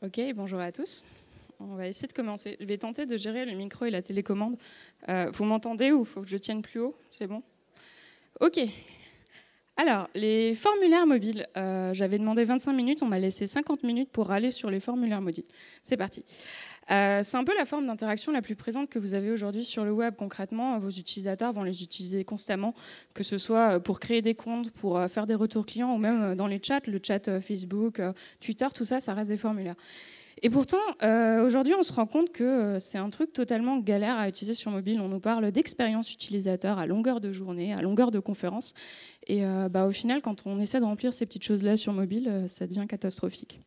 Ok, bonjour à tous. On va essayer de commencer. Je vais tenter de gérer le micro et la télécommande. Vous m'entendez ou il faut que je tienne plus haut? C'est bon? Ok. Alors, les formulaires mobiles. J'avais demandé 25 minutes, on m'a laissé 50 minutes pour aller sur les formulaires mobiles. C'est parti. C'est un peu la forme d'interaction la plus présente que vous avez aujourd'hui sur le web. Concrètement, vos utilisateurs vont les utiliser constamment, que ce soit pour créer des comptes, pour faire des retours clients ou même dans les chats, le chat Facebook, Twitter, tout ça, ça reste des formulaires. Et pourtant, aujourd'hui, on se rend compte que c'est un truc totalement galère à utiliser sur mobile. On nous parle d'expérience utilisateur à longueur de journée, à longueur de conférence. Et au final, quand on essaie de remplir ces petites choses-là sur mobile, ça devient catastrophique.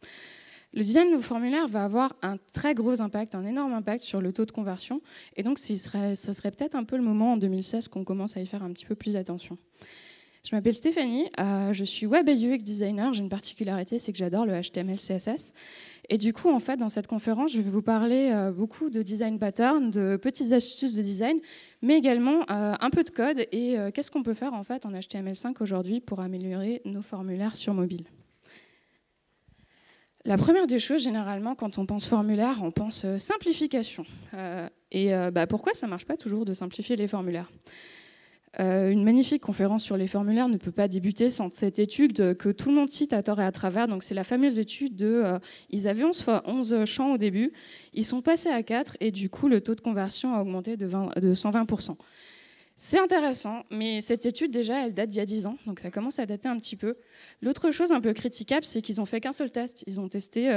Le design de vos formulaires va avoir un très gros impact, un énorme impact sur le taux de conversion. Et donc, ça serait peut-être un peu le moment en 2016 qu'on commence à y faire un petit peu plus attention. Je m'appelle Stéphanie, je suis web et UX designer. J'ai une particularité, c'est que j'adore le HTML, CSS. Et du coup, en fait, dans cette conférence, je vais vous parler beaucoup de design pattern, de petites astuces de design, mais également un peu de code et qu'est-ce qu'on peut faire en fait en HTML5 aujourd'hui pour améliorer nos formulaires sur mobile. La première des choses, généralement, quand on pense formulaire, on pense simplification. Pourquoi ça ne marche pas toujours de simplifier les formulaires ? Une magnifique conférence sur les formulaires ne peut pas débuter sans cette étude que tout le monde cite à tort et à travers. Donc c'est la fameuse étude de ils avaient 11 champs au début, ils sont passés à 4 et du coup le taux de conversion a augmenté de 120%. C'est intéressant, mais cette étude déjà elle date d'il y a 10 ans, donc ça commence à dater un petit peu. L'autre chose un peu critiquable, c'est qu'ils ont fait qu'un seul test. Ils ont testé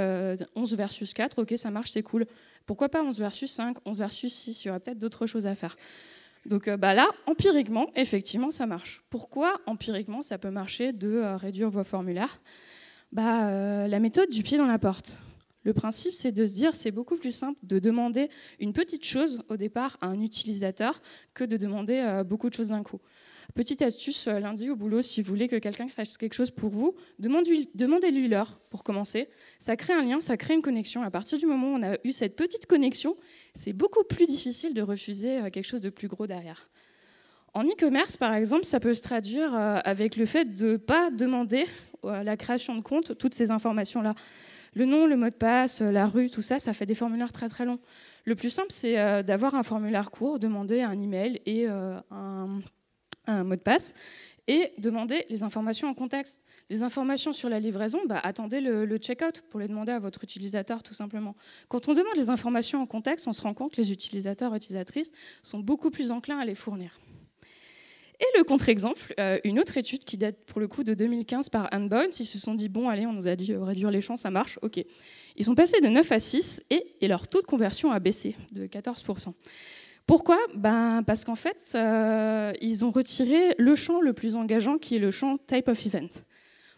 11 versus 4, ok ça marche, c'est cool. Pourquoi pas 11 versus 5, 11 versus 6, il y aurait peut-être d'autres choses à faire. Donc là, empiriquement, effectivement, ça marche. Pourquoi, empiriquement, ça peut marcher de réduire vos formulaires ? La méthode du pied dans la porte. Le principe, c'est de se dire c'est beaucoup plus simple de demander une petite chose au départ à un utilisateur que de demander beaucoup de choses d'un coup. Petite astuce, lundi au boulot, si vous voulez que quelqu'un fasse quelque chose pour vous, demandez-lui l'heure pour commencer. Ça crée un lien, ça crée une connexion. À partir du moment où on a eu cette petite connexion, c'est beaucoup plus difficile de refuser quelque chose de plus gros derrière. En e-commerce, par exemple, ça peut se traduire avec le fait de ne pas demander à la création de compte toutes ces informations-là. Le nom, le mot de passe, la rue, tout ça, ça fait des formulaires très très longs. Le plus simple, c'est d'avoir un formulaire court, demander un email et un mot de passe et demander les informations en contexte. Les informations sur la livraison, attendez le check-out pour les demander à votre utilisateur tout simplement. Quand on demande les informations en contexte, on se rend compte que les utilisateurs et utilisatrices sont beaucoup plus enclins à les fournir. Et le contre-exemple, une autre étude qui date pour le coup de 2015 par Handbones, ils se sont dit, bon allez, on nous a dit réduire les champs, ça marche, ok. Ils sont passés de 9 à 6 et leur taux de conversion a baissé de 14%. Pourquoi ? Parce qu'en fait, ils ont retiré le champ le plus engageant qui est le champ Type of Event.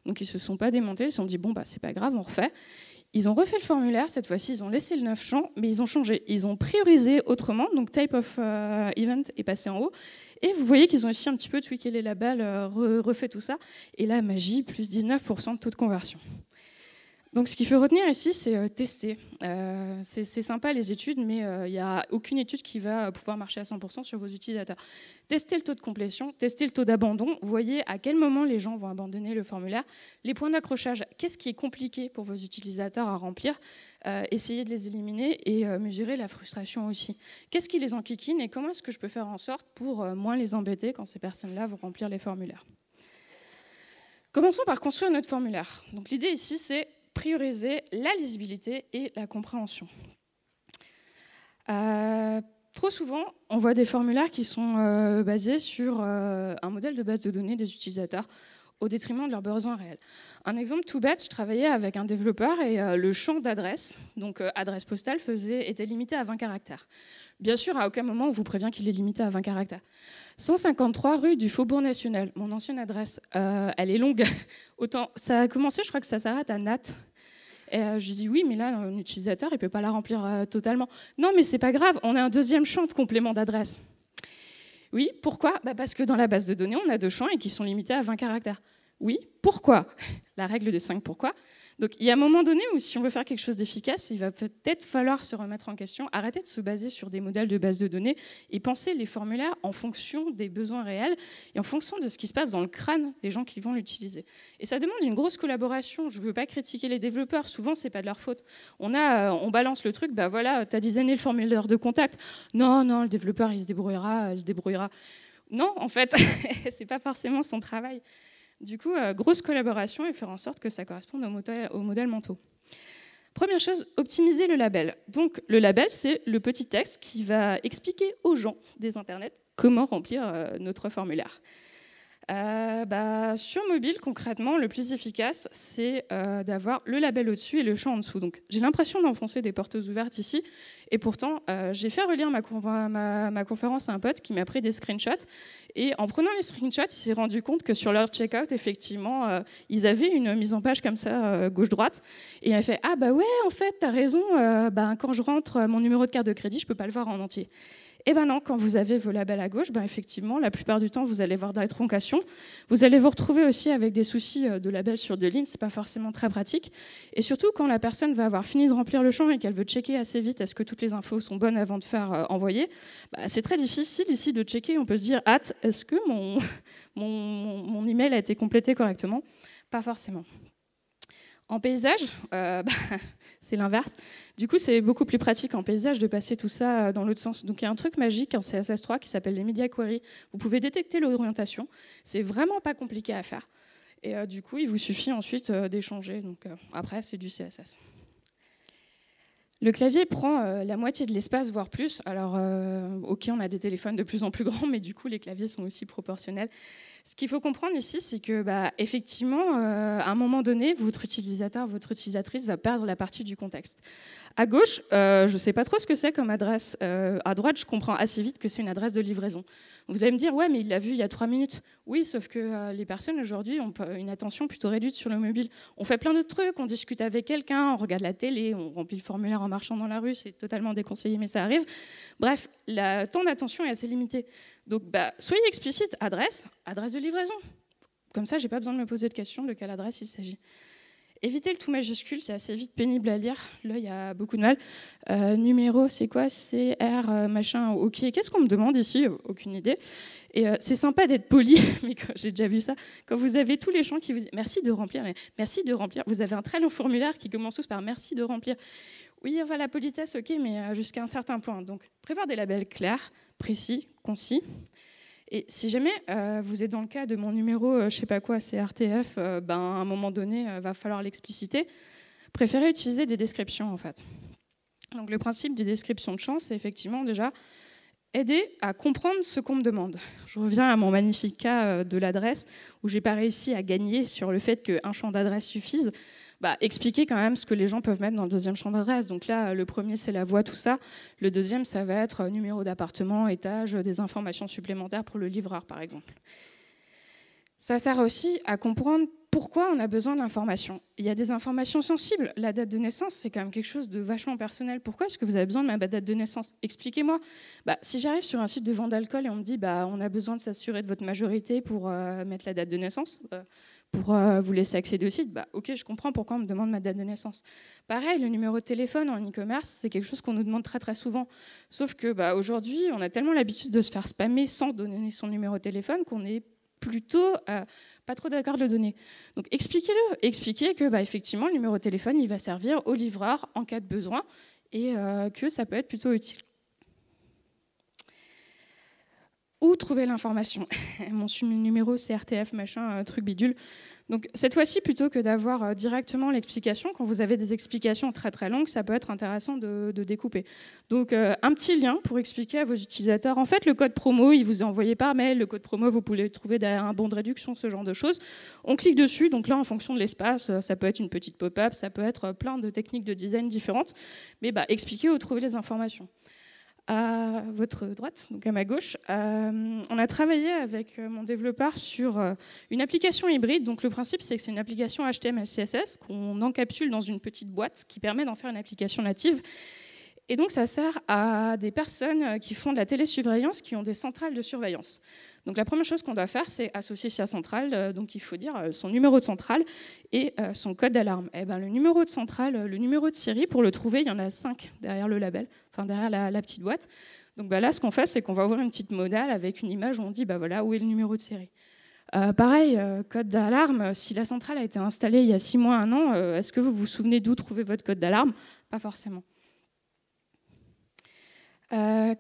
Donc ils ne se sont pas démontés, ils se sont dit, bon, c'est pas grave, on refait. Ils ont refait le formulaire, cette fois-ci, ils ont laissé le 9 champs, mais ils ont changé. Ils ont priorisé autrement, donc Type of Event est passé en haut. Et vous voyez qu'ils ont aussi un petit peu tweaké les labels, refait tout ça. Et là, magie, plus 19% de taux de conversion. Donc ce qu'il faut retenir ici, c'est tester. C'est sympa les études, mais il n'y a aucune étude qui va pouvoir marcher à 100% sur vos utilisateurs. Testez le taux de complétion, testez le taux d'abandon, voyez à quel moment les gens vont abandonner le formulaire. Les points d'accrochage, qu'est-ce qui est compliqué pour vos utilisateurs à remplir ? Essayez de les éliminer et mesurer la frustration aussi. Qu'est-ce qui les enquiquine et comment est-ce que je peux faire en sorte pour moins les embêter quand ces personnes-là vont remplir les formulaires ? Commençons par construire notre formulaire. Donc l'idée ici, c'est prioriser la lisibilité et la compréhension. Trop souvent, on voit des formulaires qui sont basés sur un modèle de base de données des utilisateurs au détriment de leurs besoins réels. Un exemple tout bête, je travaillais avec un développeur et le champ d'adresse, donc adresse postale, était limité à 20 caractères. Bien sûr, à aucun moment on vous prévient qu'il est limité à 20 caractères. 153 rue du Faubourg National, mon ancienne adresse, elle est longue. Autant, ça a commencé, je crois que ça s'arrête à Nat. Je dis oui, mais là, un utilisateur, il ne peut pas la remplir totalement. Non, mais c'est pas grave, on a un deuxième champ de complément d'adresse. Oui, pourquoi ? Parce que dans la base de données, on a 2 champs et qui sont limités à 20 caractères. Oui, pourquoi ? La règle des 5 pourquoi ? Donc il y a un moment donné où si on veut faire quelque chose d'efficace, il va peut-être falloir se remettre en question, arrêter de se baser sur des modèles de base de données et penser les formulaires en fonction des besoins réels et en fonction de ce qui se passe dans le crâne des gens qui vont l'utiliser. Et ça demande une grosse collaboration. Je ne veux pas critiquer les développeurs, souvent c'est pas de leur faute. On balance le truc, bah voilà, tu as designé le formulaire de contact. Non, le développeur il se débrouillera. Non, en fait, c'est pas forcément son travail. Du coup, grosse collaboration et faire en sorte que ça corresponde aux modèles mentaux. Première chose, optimiser le label. Donc, le label, c'est le petit texte qui va expliquer aux gens des internets comment remplir notre formulaire. Sur mobile, concrètement, le plus efficace, c'est d'avoir le label au-dessus et le champ en dessous. Donc, j'ai l'impression d'enfoncer des portes ouvertes ici, et pourtant, j'ai fait relire ma conférence à un pote qui m'a pris des screenshots, et en prenant les screenshots, il s'est rendu compte que sur leur checkout, effectivement, ils avaient une mise en page comme ça, gauche-droite, et il m'a fait « Ah bah ouais, en fait, t'as raison, quand je rentre mon numéro de carte de crédit, je peux pas le voir en entier ». Eh bien non, quand vous avez vos labels à gauche, effectivement, la plupart du temps, vous allez voir des troncations. Vous allez vous retrouver aussi avec des soucis de labels sur 2 lignes, c'est pas forcément très pratique. Et surtout, quand la personne va avoir fini de remplir le champ et qu'elle veut checker assez vite est-ce que toutes les infos sont bonnes avant de faire envoyer, c'est très difficile ici de checker. On peut se dire, est-ce que mon email a été complété correctement? Pas forcément. En paysage, c'est l'inverse. Du coup, c'est beaucoup plus pratique en paysage de passer tout ça dans l'autre sens. Donc, il y a un truc magique en CSS3 qui s'appelle les media queries. Vous pouvez détecter l'orientation. C'est vraiment pas compliqué à faire. Et du coup, il vous suffit ensuite d'échanger. Donc, après, c'est du CSS. Le clavier prend la moitié de l'espace, voire plus. Alors, OK, on a des téléphones de plus en plus grands, mais du coup, les claviers sont aussi proportionnels. Ce qu'il faut comprendre ici, c'est que, effectivement, à un moment donné, votre utilisateur, votre utilisatrice va perdre la partie du contexte. À gauche, je ne sais pas trop ce que c'est comme adresse. À droite, je comprends assez vite que c'est une adresse de livraison. Vous allez me dire, ouais, mais il l'a vu il y a 3 minutes. Oui, sauf que les personnes aujourd'hui ont une attention plutôt réduite sur le mobile. On fait plein d'autres trucs, on discute avec quelqu'un, on regarde la télé, on remplit le formulaire en marchant dans la rue, c'est totalement déconseillé, mais ça arrive. Bref, le temps d'attention est assez limité. Donc, soyez explicite, adresse de livraison. Comme ça, je n'ai pas besoin de me poser de questions de quelle adresse il s'agit. Évitez le tout majuscule, c'est assez vite pénible à lire. Là, il y a beaucoup de mal. Numéro, c'est quoi? CR, machin, OK. Qu'est-ce qu'on me demande ici? Aucune idée. Et c'est sympa d'être poli, mais j'ai déjà vu ça. Quand vous avez tous les champs qui vous disent « Merci de remplir », mais « Merci de remplir ». Vous avez un très long formulaire qui commence tous par « Merci de remplir ». Oui, enfin, la politesse, OK, mais jusqu'à un certain point. Donc, prévoir des labels clairs, précis, concis. Et si jamais vous êtes dans le cas de mon numéro, je sais pas quoi, c'est RTF, à un moment donné, va falloir l'expliciter. Préférez utiliser des descriptions, en fait. Donc le principe des descriptions de champs, c'est effectivement déjà aider à comprendre ce qu'on me demande. Je reviens à mon magnifique cas de l'adresse, où j'ai pas réussi à gagner sur le fait qu'un champ d'adresse suffise. Expliquer quand même ce que les gens peuvent mettre dans le deuxième champ d'adresse. Donc là, le premier, c'est la voie, tout ça. Le deuxième, ça va être numéro d'appartement, étage, des informations supplémentaires pour le livreur, par exemple. Ça sert aussi à comprendre pourquoi on a besoin d'informations. Il y a des informations sensibles. La date de naissance, c'est quand même quelque chose de vachement personnel. Pourquoi est-ce que vous avez besoin de ma date de naissance? Expliquez-moi. Si j'arrive sur un site de vente d'alcool et on me dit on a besoin de s'assurer de votre majorité pour mettre la date de naissance, pour vous laisser accéder au site, OK, je comprends pourquoi on me demande ma date de naissance. Pareil, le numéro de téléphone en e-commerce, c'est quelque chose qu'on nous demande très très souvent. Sauf que aujourd'hui, on a tellement l'habitude de se faire spammer sans donner son numéro de téléphone qu'on est plutôt pas trop d'accord de le donner. Donc expliquez-le. Expliquez que effectivement, le numéro de téléphone, il va servir au livreur en cas de besoin et que ça peut être plutôt utile. Où trouver l'information? Mon numéro, c'est RTF, machin, truc bidule. Donc cette fois-ci, plutôt que d'avoir directement l'explication, quand vous avez des explications très très longues, ça peut être intéressant de découper. Donc un petit lien pour expliquer à vos utilisateurs. En fait, le code promo, il vous est envoyé par mail. Le code promo, vous pouvez le trouver derrière un bon de réduction, ce genre de choses. On clique dessus. Donc là, en fonction de l'espace, ça peut être une petite pop-up, ça peut être plein de techniques de design différentes. Mais expliquez où trouver les informations. À votre droite, donc à ma gauche, on a travaillé avec mon développeur sur une application hybride. Donc le principe, c'est que c'est une application HTML, CSS qu'on encapsule dans une petite boîte qui permet d'en faire une application native. Et donc, ça sert à des personnes qui font de la télésurveillance, qui ont des centrales de surveillance. Donc, la première chose qu'on doit faire, c'est associer sa centrale. Donc, il faut dire son numéro de centrale et son code d'alarme. Et ben, le numéro de centrale, le numéro de série, pour le trouver, il y en a 5 derrière le label, enfin derrière la petite boîte. Donc, là, ce qu'on fait, c'est qu'on va ouvrir une petite modale avec une image où on dit, voilà, où est le numéro de série. Pareil, code d'alarme, si la centrale a été installée il y a 6 mois, 1 an, est-ce que vous vous souvenez d'où trouver votre code d'alarme? Pas forcément.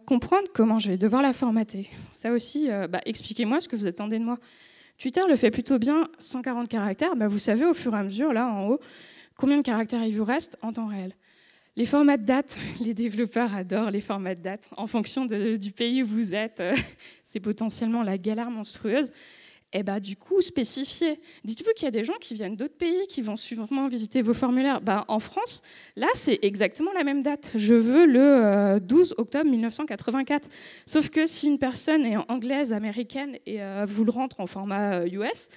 Comprendre comment je vais devoir la formater. Ça aussi, expliquez-moi ce que vous attendez de moi. Twitter le fait plutôt bien, 140 caractères. Vous savez au fur et à mesure, là en haut, combien de caractères il vous reste en temps réel. Les formats de date, les développeurs adorent les formats de date. En fonction du pays où vous êtes, c'est potentiellement la galère monstrueuse. Et du coup, spécifier. Dites-vous qu'il y a des gens qui viennent d'autres pays qui vont sûrement visiter vos formulaires. En France, là, c'est exactement la même date. Je veux le 12 octobre 1984. Sauf que si une personne est anglaise, américaine, et vous le rentre en format US,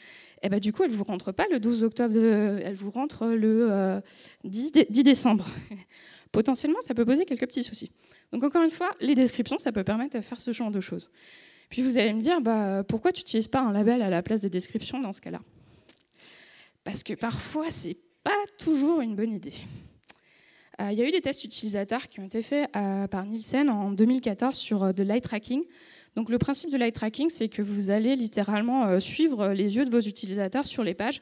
du coup, elle ne vous rentre pas le 12 octobre, elle vous rentre le 10 décembre. Potentiellement, ça peut poser quelques petits soucis. Donc, encore une fois, les descriptions, ça peut permettre de faire ce genre de choses. Puis vous allez me dire, pourquoi tu n'utilises pas un label à la place des descriptions dans ce cas-là? Parce que parfois, ce n'est pas toujours une bonne idée. Il y a eu des tests utilisateurs qui ont été faits par Nielsen en 2014 sur de l'eye tracking. Donc le principe de l'eye tracking, c'est que vous allez littéralement suivre les yeux de vos utilisateurs sur les pages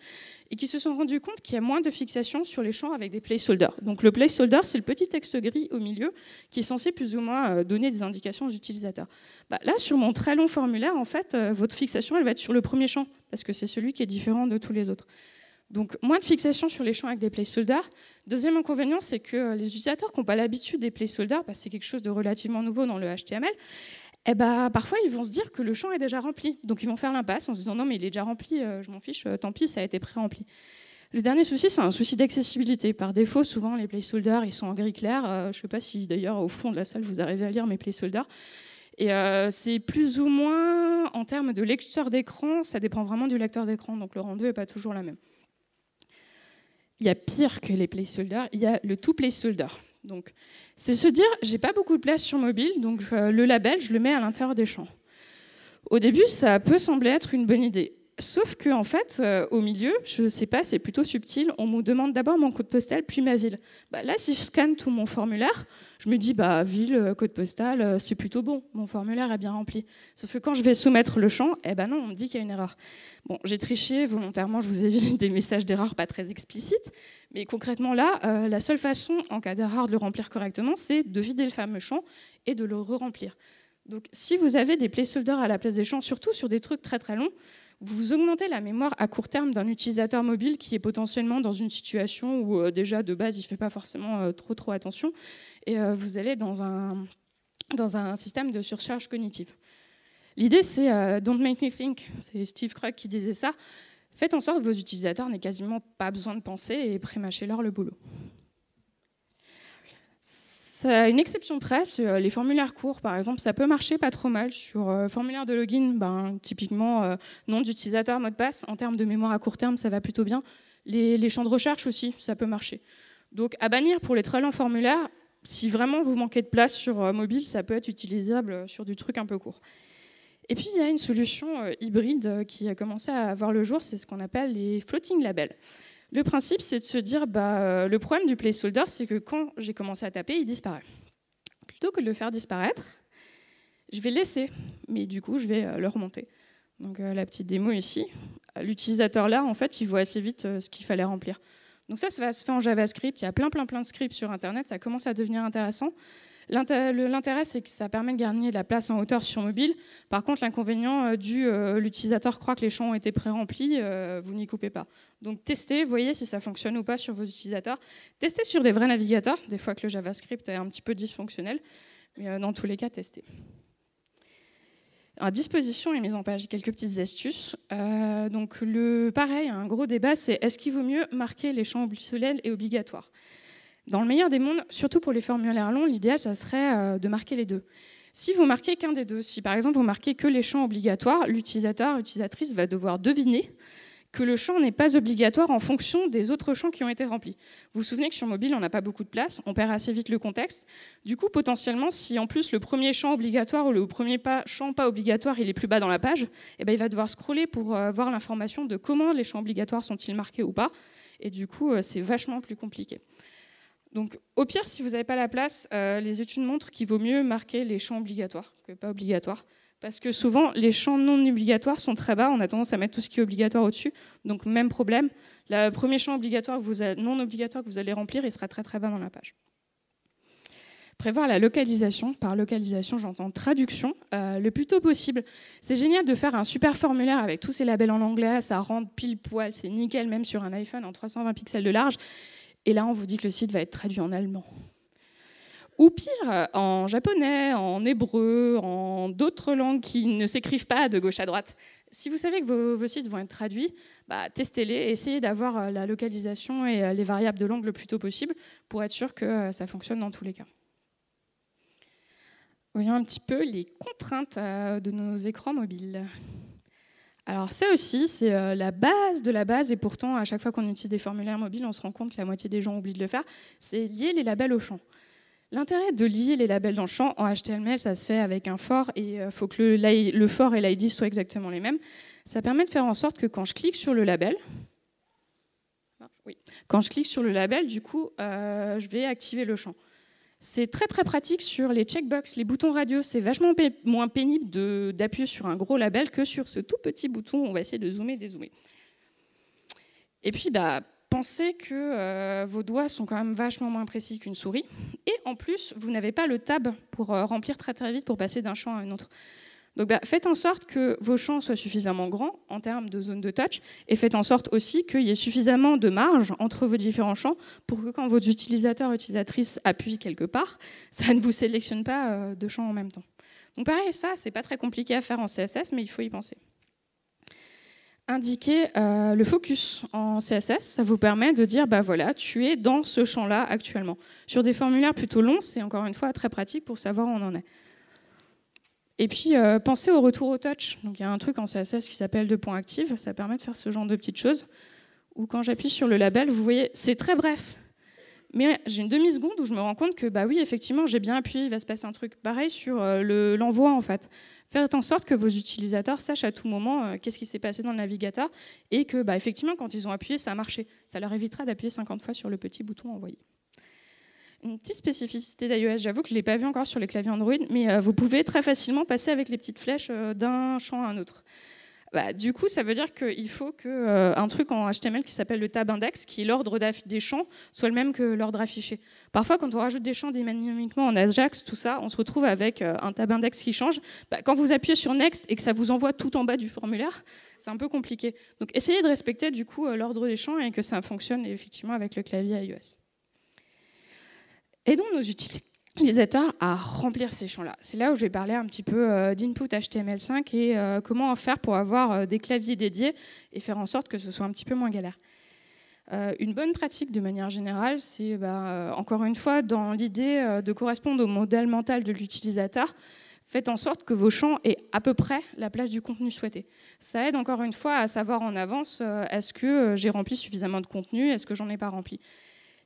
et qui se sont rendus compte qu'il y a moins de fixation sur les champs avec des placeholders. Donc le placeholder, c'est le petit texte gris au milieu qui est censé plus ou moins donner des indications aux utilisateurs. Là, sur mon très long formulaire, en fait, votre fixation, elle va être sur le premier champ parce que c'est celui qui est différent de tous les autres. Donc, moins de fixation sur les champs avec des placeholders. Deuxième inconvénient, c'est que les utilisateurs qui n'ont pas l'habitude des placeholders, c'est quelque chose de relativement nouveau dans le HTML, parfois, ils vont se dire que le champ est déjà rempli. Donc, ils vont faire l'impasse en se disant « Non, mais il est déjà rempli, je m'en fiche, tant pis, ça a été pré-rempli ». Le dernier souci, c'est un souci d'accessibilité. Par défaut, souvent, les placeholders, ils sont en gris clair. Je ne sais pas si, d'ailleurs, au fond de la salle, vous arrivez à lire mes placeholders. Et c'est plus ou moins, en termes de lecteur d'écran, ça dépend vraiment du lecteur d'écran. Donc, le rendu n'est pas toujours la même. Il y a pire que les placeholders, il y a le to placeholder. Donc, c'est se dire, j'ai pas beaucoup de place sur mobile, donc le label, je le mets à l'intérieur des champs. Au début, ça peut sembler être une bonne idée. Sauf qu'en fait, au milieu, je sais pas, c'est plutôt subtil, on me demande d'abord mon code postal, puis ma ville. Là, si je scanne tout mon formulaire, je me dis, ville, code postal, c'est plutôt bon, mon formulaire est bien rempli. Sauf que quand je vais soumettre le champ, non, on me dit qu'il y a une erreur. Bon, j'ai triché volontairement, je vous ai mis des messages d'erreur pas très explicites, mais concrètement là, la seule façon, en cas d'erreur, de le remplir correctement, c'est de vider le fameux champ et de le re-remplir. Donc, si vous avez des placeholders à la place des champs, surtout sur des trucs très très longs, vous augmentez la mémoire à court terme d'un utilisateur mobile qui est potentiellement dans une situation où déjà de base il ne fait pas forcément trop attention et vous allez dans un système de surcharge cognitive. L'idée c'est don't make me think, c'est Steve Krug qui disait ça, faites en sorte que vos utilisateurs n'aient quasiment pas besoin de penser et prémâchez-leur le boulot. À une exception près, les formulaires courts, par exemple, ça peut marcher pas trop mal. Sur formulaire de login, typiquement, nom d'utilisateur, mot de passe, en termes de mémoire à court terme, ça va plutôt bien. Les champs de recherche aussi, ça peut marcher. Donc, à bannir pour les très longs formulaires, si vraiment vous manquez de place sur mobile, ça peut être utilisable sur du truc un peu court. Et puis, il y a une solution hybride qui a commencé à voir le jour, c'est ce qu'on appelle les floating labels. Le principe, c'est de se dire, le problème du placeholder, c'est que quand j'ai commencé à taper, il disparaît. Plutôt que de le faire disparaître, je vais le laisser, mais du coup, je vais le remonter. Donc, la petite démo ici. L'utilisateur là, en fait, il voit assez vite ce qu'il fallait remplir. Donc ça va se faire en JavaScript. Il y a plein de scripts sur Internet. Ça commence à devenir intéressant. L'intérêt, c'est que ça permet de gagner de la place en hauteur sur mobile. Par contre, l'inconvénient l'utilisateur croit que les champs ont été pré-remplis, vous n'y coupez pas. Donc testez, voyez si ça fonctionne ou pas sur vos utilisateurs. Testez sur des vrais navigateurs, des fois que le JavaScript est un petit peu dysfonctionnel, mais dans tous les cas, testez. À disposition et mise en page, quelques petites astuces. Donc pareil, un gros débat, c'est est-ce qu'il vaut mieux marquer les champs obsolètes et obligatoires ? Dans le meilleur des mondes, surtout pour les formulaires longs, l'idéal, ça serait de marquer les deux. Si vous marquez qu'un des deux, si par exemple vous marquez que les champs obligatoires, l'utilisateur, l'utilisatrice va devoir deviner que le champ n'est pas obligatoire en fonction des autres champs qui ont été remplis. Vous vous souvenez que sur mobile, on n'a pas beaucoup de place, on perd assez vite le contexte. Du coup, potentiellement, si en plus le premier champ obligatoire ou le premier champ pas obligatoire, il est plus bas dans la page, eh ben, il va devoir scroller pour voir l'information de comment les champs obligatoires sont-ils marqués ou pas. Et du coup, c'est vachement plus compliqué. Donc, au pire, si vous n'avez pas la place, les études montrent qu'il vaut mieux marquer les champs obligatoires que pas obligatoires. Parce que souvent, les champs non obligatoires sont très bas. On a tendance à mettre tout ce qui est obligatoire au-dessus. Donc, même problème. Le premier champ obligatoire non obligatoire que vous allez remplir, il sera très très bas dans la page. Prévoir la localisation. Par localisation, j'entends traduction. Le plus tôt possible. C'est génial de faire un super formulaire avec tous ces labels en anglais. Ça rentre pile poil. C'est nickel, même sur un iPhone en 320 pixels de large. Et là, on vous dit que le site va être traduit en allemand. Ou pire, en japonais, en hébreu, en d'autres langues qui ne s'écrivent pas de gauche à droite. Si vous savez que vos sites vont être traduits, testez-les, essayez d'avoir la localisation et les variables de langue le plus tôt possible pour être sûr que ça fonctionne dans tous les cas. Voyons un petit peu les contraintes de nos écrans mobiles. Alors ça aussi, c'est la base de la base, et pourtant, à chaque fois qu'on utilise des formulaires mobiles, on se rend compte que la moitié des gens oublient de le faire, c'est lier les labels au champ. L'intérêt de lier les labels dans le champ, en HTML, ça se fait avec un for, et il faut que le for et l'ID soient exactement les mêmes. Ça permet de faire en sorte que quand je clique sur le label, du coup, je vais activer le champ. C'est très très pratique sur les checkbox, les boutons radio. C'est vachement moins pénible d'appuyer sur un gros label que sur ce tout petit bouton. On va essayer de zoomer, dézoomer. Et puis, pensez que vos doigts sont quand même vachement moins précis qu'une souris. Et en plus, vous n'avez pas le tab pour remplir très très vite pour passer d'un champ à un autre. Donc faites en sorte que vos champs soient suffisamment grands en termes de zone de touch, et faites en sorte aussi qu'il y ait suffisamment de marge entre vos différents champs pour que quand vos utilisateurs, utilisatrices appuient quelque part, ça ne vous sélectionne pas de champs en même temps. Donc pareil, ça, c'est pas très compliqué à faire en CSS, mais il faut y penser. Indiquer le focus en CSS, ça vous permet de dire, voilà, tu es dans ce champ-là actuellement. Sur des formulaires plutôt longs, c'est encore une fois très pratique pour savoir où on en est. Et puis, pensez au retour au touch. Donc, il y a un truc en CSS qui s'appelle deux points actifs. Ça permet de faire ce genre de petites choses. Ou quand j'appuie sur le label, vous voyez, c'est très bref. Mais j'ai une demi-seconde où je me rends compte que, oui, effectivement, j'ai bien appuyé, il va se passer un truc. Pareil sur l'envoi, en fait. Faites en sorte que vos utilisateurs sachent à tout moment qu'est-ce qui s'est passé dans le navigateur et que, effectivement, quand ils ont appuyé, ça a marché. Ça leur évitera d'appuyer 50 fois sur le petit bouton envoyer. Une petite spécificité d'iOS, j'avoue que je ne l'ai pas vu encore sur les claviers Android, mais vous pouvez très facilement passer avec les petites flèches d'un champ à un autre. Du coup, ça veut dire qu'il faut qu'un truc en HTML qui s'appelle le tab index, qui est l'ordre des champs, soit le même que l'ordre affiché. Parfois, quand on rajoute des champs dynamiquement en Ajax, tout ça, on se retrouve avec un tab index qui change. Quand vous appuyez sur Next et que ça vous envoie tout en bas du formulaire, c'est un peu compliqué. Donc, essayez de respecter du coup l'ordre des champs et que ça fonctionne effectivement avec le clavier iOS. Aidons nos utilisateurs à remplir ces champs-là. C'est là où je vais parler un petit peu d'input HTML5 et comment en faire pour avoir des claviers dédiés et faire en sorte que ce soit un petit peu moins galère. Une bonne pratique de manière générale, c'est encore une fois dans l'idée de correspondre au modèle mental de l'utilisateur. Faites en sorte que vos champs aient à peu près la place du contenu souhaité. Ça aide encore une fois à savoir en avance est-ce que j'ai rempli suffisamment de contenu, est-ce que j'en ai pas rempli.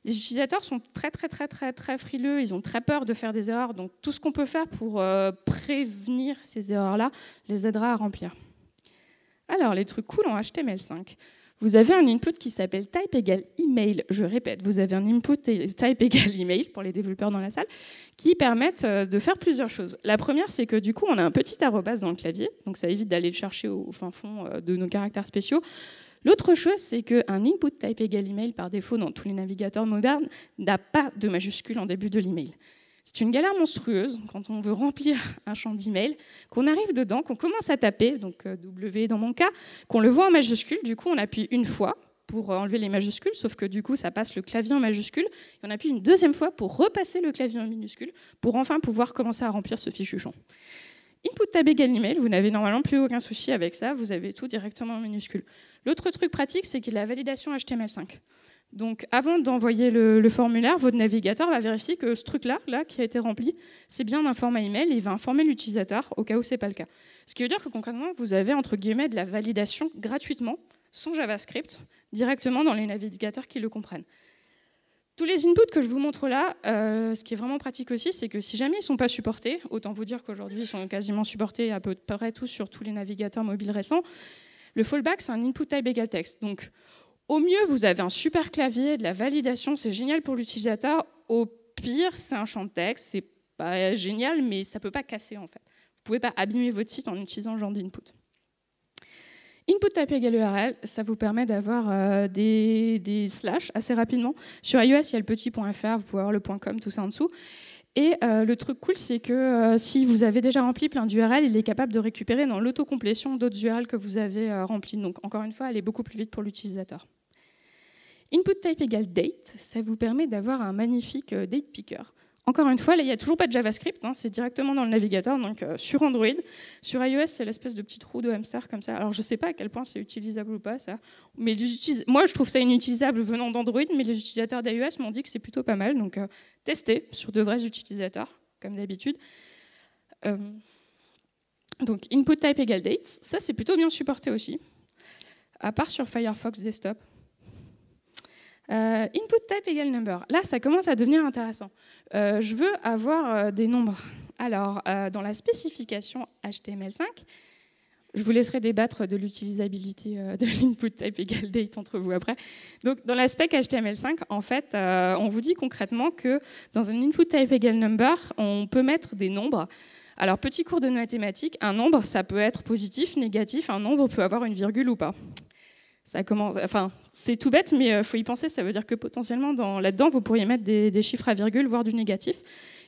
Les utilisateurs sont très frileux, ils ont très peur de faire des erreurs, donc tout ce qu'on peut faire pour prévenir ces erreurs-là les aidera à remplir. Alors, les trucs cool en HTML5. Vous avez un input qui s'appelle type égale email. Je répète, vous avez un input type égale email pour les développeurs dans la salle qui permettent de faire plusieurs choses. La première, c'est que du coup, on a un petit arrobase dans le clavier, donc ça évite d'aller le chercher au fin fond de nos caractères spéciaux. L'autre chose, c'est qu'un input type égale email, par défaut, dans tous les navigateurs modernes, n'a pas de majuscule en début de l'email. C'est une galère monstrueuse quand on veut remplir un champ d'email, qu'on arrive dedans, qu'on commence à taper, donc W dans mon cas, qu'on le voit en majuscule, du coup on appuie une fois pour enlever les majuscules, sauf que du coup ça passe le clavier en majuscule, et on appuie une deuxième fois pour repasser le clavier en minuscule, pour enfin pouvoir commencer à remplir ce fichu champ. Input tab égale email, vous n'avez normalement plus aucun souci avec ça, vous avez tout directement en minuscule. L'autre truc pratique, c'est qu'il y a la validation HTML5. Donc avant d'envoyer le formulaire, votre navigateur va vérifier que ce truc-là qui a été rempli, c'est bien un format email et il va informer l'utilisateur au cas où ce n'est pas le cas. Ce qui veut dire que concrètement, vous avez entre guillemets de la validation gratuitement son JavaScript directement dans les navigateurs qui le comprennent. Tous les inputs que je vous montre là, ce qui est vraiment pratique aussi, c'est que si jamais ils ne sont pas supportés, autant vous dire qu'aujourd'hui ils sont quasiment supportés à peu près tous sur tous les navigateurs mobiles récents, le fallback c'est un input type égale texte. Donc au mieux vous avez un super clavier, de la validation, c'est génial pour l'utilisateur. Au pire c'est un champ de texte, c'est pas génial mais ça ne peut pas casser en fait. Vous ne pouvez pas abîmer votre site en utilisant ce genre d'input. Input type égale URL, ça vous permet d'avoir des slash assez rapidement. Sur iOS, il y a le petit .fr, vous pouvez avoir le .com, tout ça en dessous. Et le truc cool, c'est que si vous avez déjà rempli plein d'URL, il est capable de récupérer dans l'autocomplétion d'autres URL que vous avez remplies. Donc encore une fois, aller beaucoup plus vite pour l'utilisateur. Input type égale date, ça vous permet d'avoir un magnifique date picker. Encore une fois, là, il n'y a toujours pas de JavaScript, hein, c'est directement dans le navigateur, donc sur Android. Sur iOS, c'est l'espèce de petite roue de hamster comme ça. Alors, je ne sais pas à quel point c'est utilisable ou pas, ça. Mais moi, je trouve ça inutilisable venant d'Android, mais les utilisateurs d'iOS m'ont dit que c'est plutôt pas mal. Donc, testez sur de vrais utilisateurs, comme d'habitude. Donc, input type égale dates, ça, c'est plutôt bien supporté aussi, à part sur Firefox Desktop. Input type égale number. Là, ça commence à devenir intéressant. Je veux avoir des nombres. Alors, dans la spécification HTML5, je vous laisserai débattre de l'utilisabilité de l'input type égale date entre vous après. Donc, dans la spec HTML5, en fait, on vous dit concrètement que dans un input type égale number, on peut mettre des nombres. Alors, petit cours de mathématiques, un nombre, ça peut être positif, négatif, un nombre peut avoir une virgule ou pas. Ça commence, enfin, c'est tout bête, mais il faut y penser. Ça veut dire que potentiellement, là-dedans, vous pourriez mettre des chiffres à virgule, voire du négatif.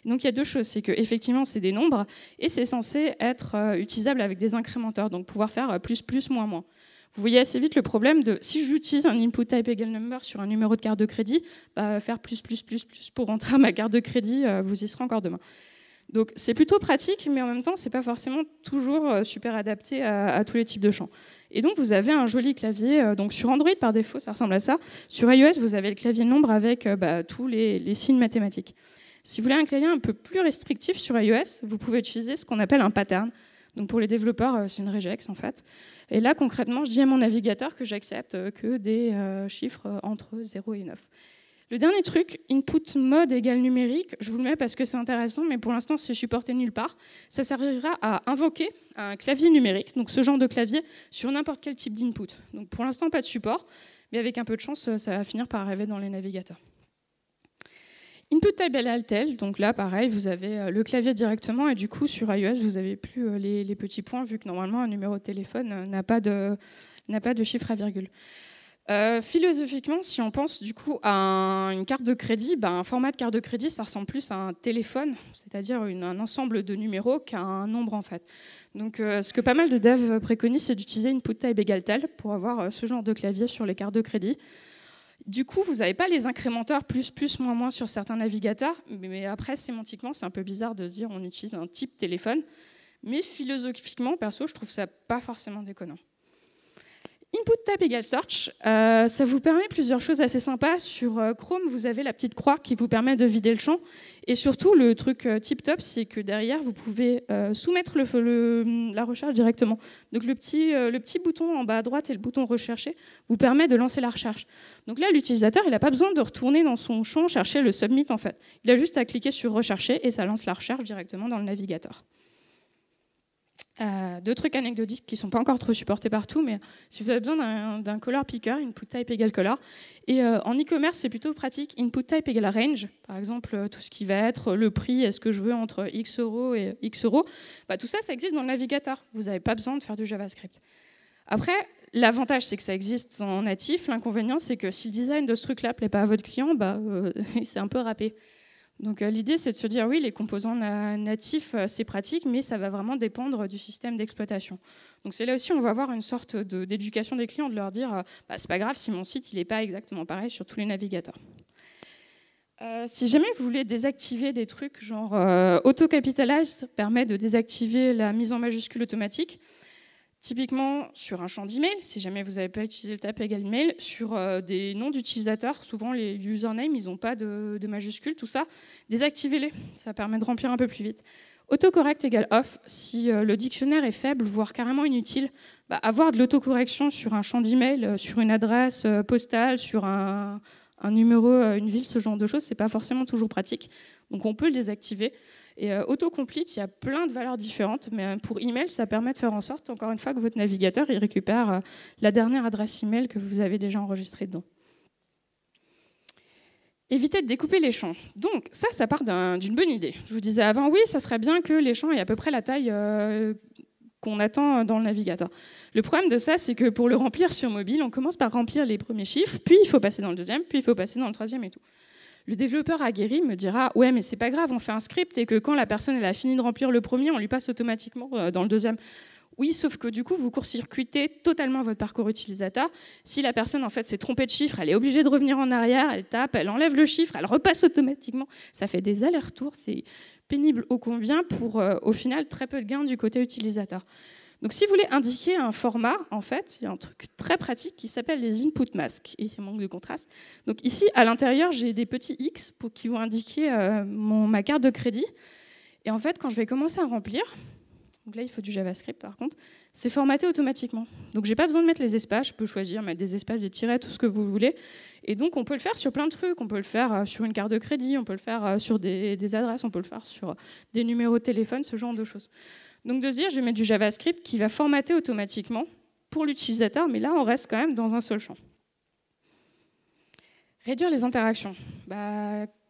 Donc, il y a deux choses. C'est qu'effectivement, c'est des nombres et c'est censé être utilisable avec des incrémenteurs, donc pouvoir faire plus, plus, moins, moins. Vous voyez assez vite le problème de, si j'utilise un input type égale number sur un numéro de carte de crédit, faire plus, plus, plus, plus pour rentrer à ma carte de crédit, vous y serez encore demain. Donc c'est plutôt pratique, mais en même temps, c'est pas forcément toujours super adapté à tous les types de champs. Et donc vous avez un joli clavier. Donc sur Android, par défaut, ça ressemble à ça. Sur iOS, vous avez le clavier nombre avec tous les signes mathématiques. Si vous voulez un clavier un peu plus restrictif sur iOS, vous pouvez utiliser ce qu'on appelle un pattern. Donc pour les développeurs, c'est une regex en fait. Et là, concrètement, je dis à mon navigateur que j'accepte que des chiffres entre 0 et 9. Le dernier truc, input mode égale numérique, je vous le mets parce que c'est intéressant, mais pour l'instant, c'est supporté nulle part. Ça servira à invoquer un clavier numérique, donc ce genre de clavier, sur n'importe quel type d'input. Donc pour l'instant, pas de support, mais avec un peu de chance, ça va finir par arriver dans les navigateurs. Input type égale tel, donc là, pareil, vous avez le clavier directement, et du coup, sur iOS, vous n'avez plus les petits points, vu que normalement, un numéro de téléphone n'a pas de chiffre à virgule. Philosophiquement, si on pense du coup à une carte de crédit, un format de carte de crédit, ça ressemble plus à un téléphone, c'est-à-dire un ensemble de numéros qu'à un nombre en fait. Donc, ce que pas mal de devs préconisent, c'est d'utiliser input type égale tel pour avoir ce genre de clavier sur les cartes de crédit. Du coup, vous n'avez pas les incrémenteurs plus, plus, moins, moins sur certains navigateurs, mais après, sémantiquement, c'est un peu bizarre de se dire on utilise un type téléphone. Mais philosophiquement, perso, je trouve ça pas forcément déconnant. Input type égale search, ça vous permet plusieurs choses assez sympas. Sur Chrome, vous avez la petite croix qui vous permet de vider le champ. Et surtout, le truc tip top, c'est que derrière, vous pouvez soumettre la recherche directement. Donc le petit bouton en bas à droite et le bouton rechercher vous permet de lancer la recherche. Donc là, l'utilisateur, il n'a pas besoin de retourner dans son champ chercher le submit en fait. Il a juste à cliquer sur rechercher et ça lance la recherche directement dans le navigateur. Deux trucs anecdotiques qui ne sont pas encore trop supportés partout, mais si vous avez besoin d'un color picker, input type égale color. Et en e-commerce, c'est plutôt pratique. Input type égale range, par exemple, tout ce qui va être le prix, est-ce que je veux entre X euros et X euros, tout ça, ça existe dans le navigateur. Vous n'avez pas besoin de faire du JavaScript. Après, l'avantage, c'est que ça existe en natif. L'inconvénient, c'est que si le design de ce truc-là ne plaît pas à votre client, c'est un peu râpé. Donc l'idée, c'est de se dire, oui, les composants natifs, c'est pratique, mais ça va vraiment dépendre du système d'exploitation. Donc c'est là aussi, on va avoir une sorte d'éducation des clients, de leur dire, c'est pas grave si mon site n'est pas exactement pareil sur tous les navigateurs. Si jamais vous voulez désactiver des trucs, genre auto-capitalize permet de désactiver la mise en majuscule automatique. Typiquement, sur un champ d'email, si jamais vous n'avez pas utilisé le type égale email, sur des noms d'utilisateurs, souvent les usernames, ils n'ont pas de majuscules, tout ça, désactivez-les, ça permet de remplir un peu plus vite. Autocorrect égale off. Si le dictionnaire est faible, voire carrément inutile, avoir de l'autocorrection sur un champ d'email, sur une adresse postale, sur un numéro, une ville, ce genre de choses, c'est pas forcément toujours pratique. Donc on peut le désactiver. Et autocomplete, il y a plein de valeurs différentes, mais pour email, ça permet de faire en sorte, encore une fois, que votre navigateur il récupère la dernière adresse email que vous avez déjà enregistrée dedans. Évitez de découper les champs. Donc ça part d'une bonne idée. Je vous disais avant, oui, ça serait bien que les champs aient à peu près la taille qu'on attend dans le navigateur. Le problème de ça, c'est que pour le remplir sur mobile, on commence par remplir les premiers chiffres, puis il faut passer dans le deuxième, puis il faut passer dans le troisième et tout. Le développeur aguerri me dira « Ouais, mais c'est pas grave, on fait un script et que quand la personne elle a fini de remplir le premier, on lui passe automatiquement dans le deuxième. » Oui, sauf que du coup, vous court-circuitez totalement votre parcours utilisateur. Si la personne en fait s'est trompée de chiffre, elle est obligée de revenir en arrière, elle tape, elle enlève le chiffre, elle repasse automatiquement. Ça fait des allers-retours, c'est pénible ô combien pour au final très peu de gains du côté utilisateur. Donc si vous voulez indiquer un format, en fait, il y a un truc très pratique qui s'appelle les input masks, et c'est manque de contraste. Donc ici, à l'intérieur, j'ai des petits X qui vont indiquer ma carte de crédit. Et en fait, quand je vais commencer à remplir, donc là, il faut du JavaScript par contre, c'est formaté automatiquement. Donc j'ai pas besoin de mettre les espaces, je peux choisir, mettre des espaces, des tirets, tout ce que vous voulez. Et donc on peut le faire sur plein de trucs, on peut le faire sur une carte de crédit, on peut le faire sur des adresses, on peut le faire sur des numéros de téléphone, ce genre de choses. Donc de se dire, je vais mettre du JavaScript qui va formater automatiquement pour l'utilisateur, mais là, on reste quand même dans un seul champ. Réduire les interactions.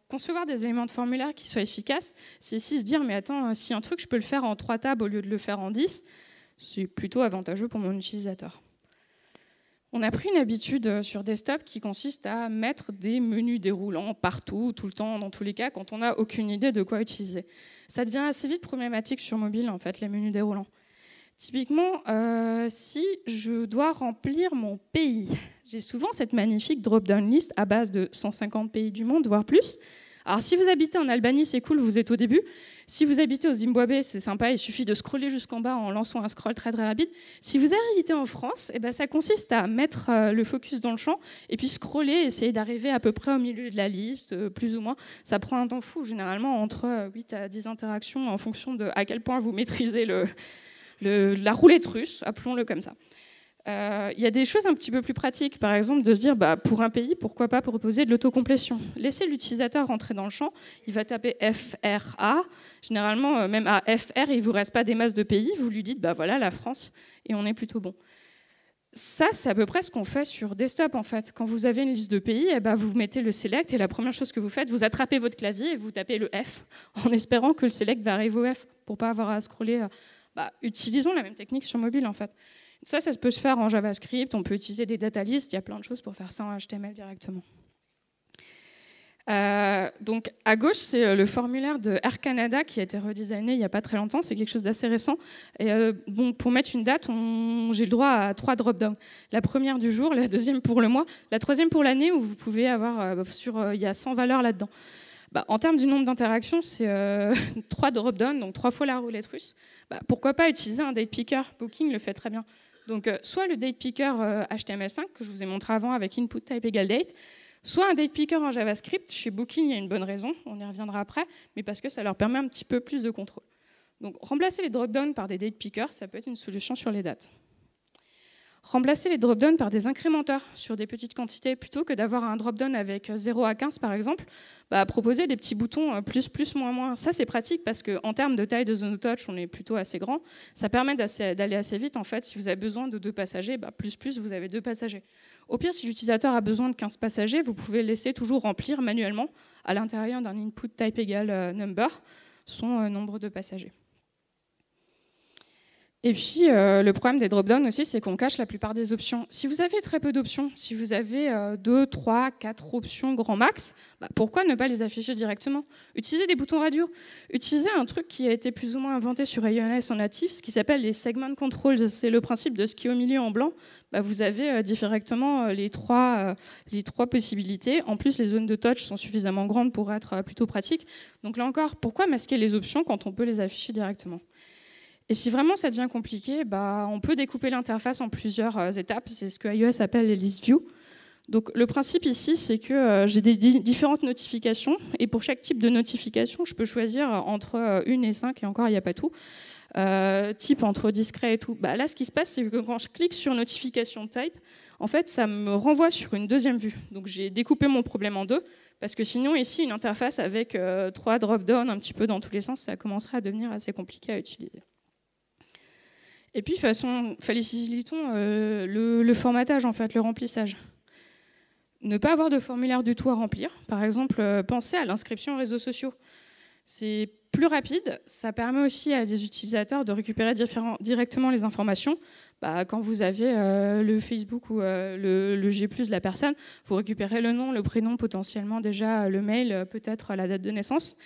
Concevoir des éléments de formulaire qui soient efficaces, c'est ici se dire, mais attends, si un truc, je peux le faire en 3 tables au lieu de le faire en 10, c'est plutôt avantageux pour mon utilisateur. On a pris une habitude sur desktop qui consiste à mettre des menus déroulants partout, tout le temps, dans tous les cas, quand on n'a aucune idée de quoi utiliser. Ça devient assez vite problématique sur mobile, en fait, les menus déroulants. Typiquement, si je dois remplir mon pays, j'ai souvent cette magnifique drop-down list à base de 150 pays du monde, voire plus. Alors, si vous habitez en Albanie, c'est cool, vous êtes au début. Si vous habitez au Zimbabwe, c'est sympa, il suffit de scroller jusqu'en bas en lançant un scroll très très rapide. Si vous habitez en France, ça consiste à mettre le focus dans le champ et puis scroller, essayer d'arriver à peu près au milieu de la liste, plus ou moins. Ça prend un temps fou, généralement entre 8 à 10 interactions en fonction de à quel point vous maîtrisez la roulette russe, appelons-le comme ça. Il y a des choses un petit peu plus pratiques, par exemple de se dire pour un pays, pourquoi pas proposer de l'autocomplétion. Laissez l'utilisateur rentrer dans le champ, il va taper FRA, généralement même à FR, il ne vous reste pas des masses de pays, vous lui dites voilà la France et on est plutôt bon. Ça, c'est à peu près ce qu'on fait sur desktop en fait. Quand vous avez une liste de pays, vous mettez le select et la première chose que vous faites, vous attrapez votre clavier et vous tapez le F en espérant que le select va arriver au F pour pas avoir à scroller. Utilisons la même technique sur mobile en fait. Ça peut se faire en JavaScript, on peut utiliser des data lists, il y a plein de choses pour faire ça en HTML directement. Donc à gauche, c'est le formulaire de Air Canada qui a été redesigné il n'y a pas très longtemps, c'est quelque chose d'assez récent. Et pour mettre une date, j'ai le droit à 3 drop-downs. La première du jour, la deuxième pour le mois, la troisième pour l'année, où vous pouvez avoir, il y a 100 valeurs là-dedans. En termes du nombre d'interactions, c'est 3 drop-downs, donc 3 fois la roulette russe. Pourquoi pas utiliser un date picker? Booking le fait très bien. Donc, soit le date picker HTML5, que je vous ai montré avant avec input type égale date, soit un date picker en JavaScript. Chez Booking, il y a une bonne raison, on y reviendra après, mais parce que ça leur permet un petit peu plus de contrôle. Donc, remplacer les drop-downs par des date pickers, ça peut être une solution sur les dates. Remplacer les drop-downs par des incrémenteurs sur des petites quantités, plutôt que d'avoir un drop-down avec 0 à 15 par exemple, proposer des petits boutons plus, plus, moins, moins. Ça c'est pratique parce qu'en termes de taille de zone of touch, on est plutôt assez grand. Ça permet d'aller assez vite en fait. Si vous avez besoin de 2 passagers, plus, plus, vous avez 2 passagers. Au pire, si l'utilisateur a besoin de 15 passagers, vous pouvez laisser toujours remplir manuellement à l'intérieur d'un input type égale number son nombre de passagers. Et puis, le problème des drop-downs aussi, c'est qu'on cache la plupart des options. Si vous avez très peu d'options, si vous avez 2, 3, 4 options grand max, pourquoi ne pas les afficher directement? Utilisez des boutons radio. Utilisez un truc qui a été plus ou moins inventé sur iOS en natif, ce qui s'appelle les segment controls. C'est le principe de ce qui est au milieu en blanc. Vous avez directement les trois possibilités. En plus, les zones de touch sont suffisamment grandes pour être plutôt pratiques. Donc là encore, pourquoi masquer les options quand on peut les afficher directement? Et si vraiment ça devient compliqué, on peut découper l'interface en plusieurs étapes. C'est ce que iOS appelle les list view. Donc le principe ici, c'est que j'ai des différentes notifications, et pour chaque type de notification, je peux choisir entre 1 et 5, et encore, il n'y a pas tout. Type entre discret et tout. Bah, là, ce qui se passe, c'est que quand je clique sur notification type, en fait, ça me renvoie sur une deuxième vue. Donc j'ai découpé mon problème en deux, parce que sinon, ici, une interface avec 3 drop-down un petit peu dans tous les sens, ça commencerait à devenir assez compliqué à utiliser. Et puis, facilitons le formatage, en fait, le remplissage. Ne pas avoir de formulaire du tout à remplir. Par exemple, pensez à l'inscription aux réseaux sociaux. C'est plus rapide, ça permet aussi à des utilisateurs de récupérer directement les informations. Bah, quand vous avez le Facebook ou le G+, de la personne, vous récupérez le nom, le prénom, potentiellement déjà le mail, peut-être la date de naissance.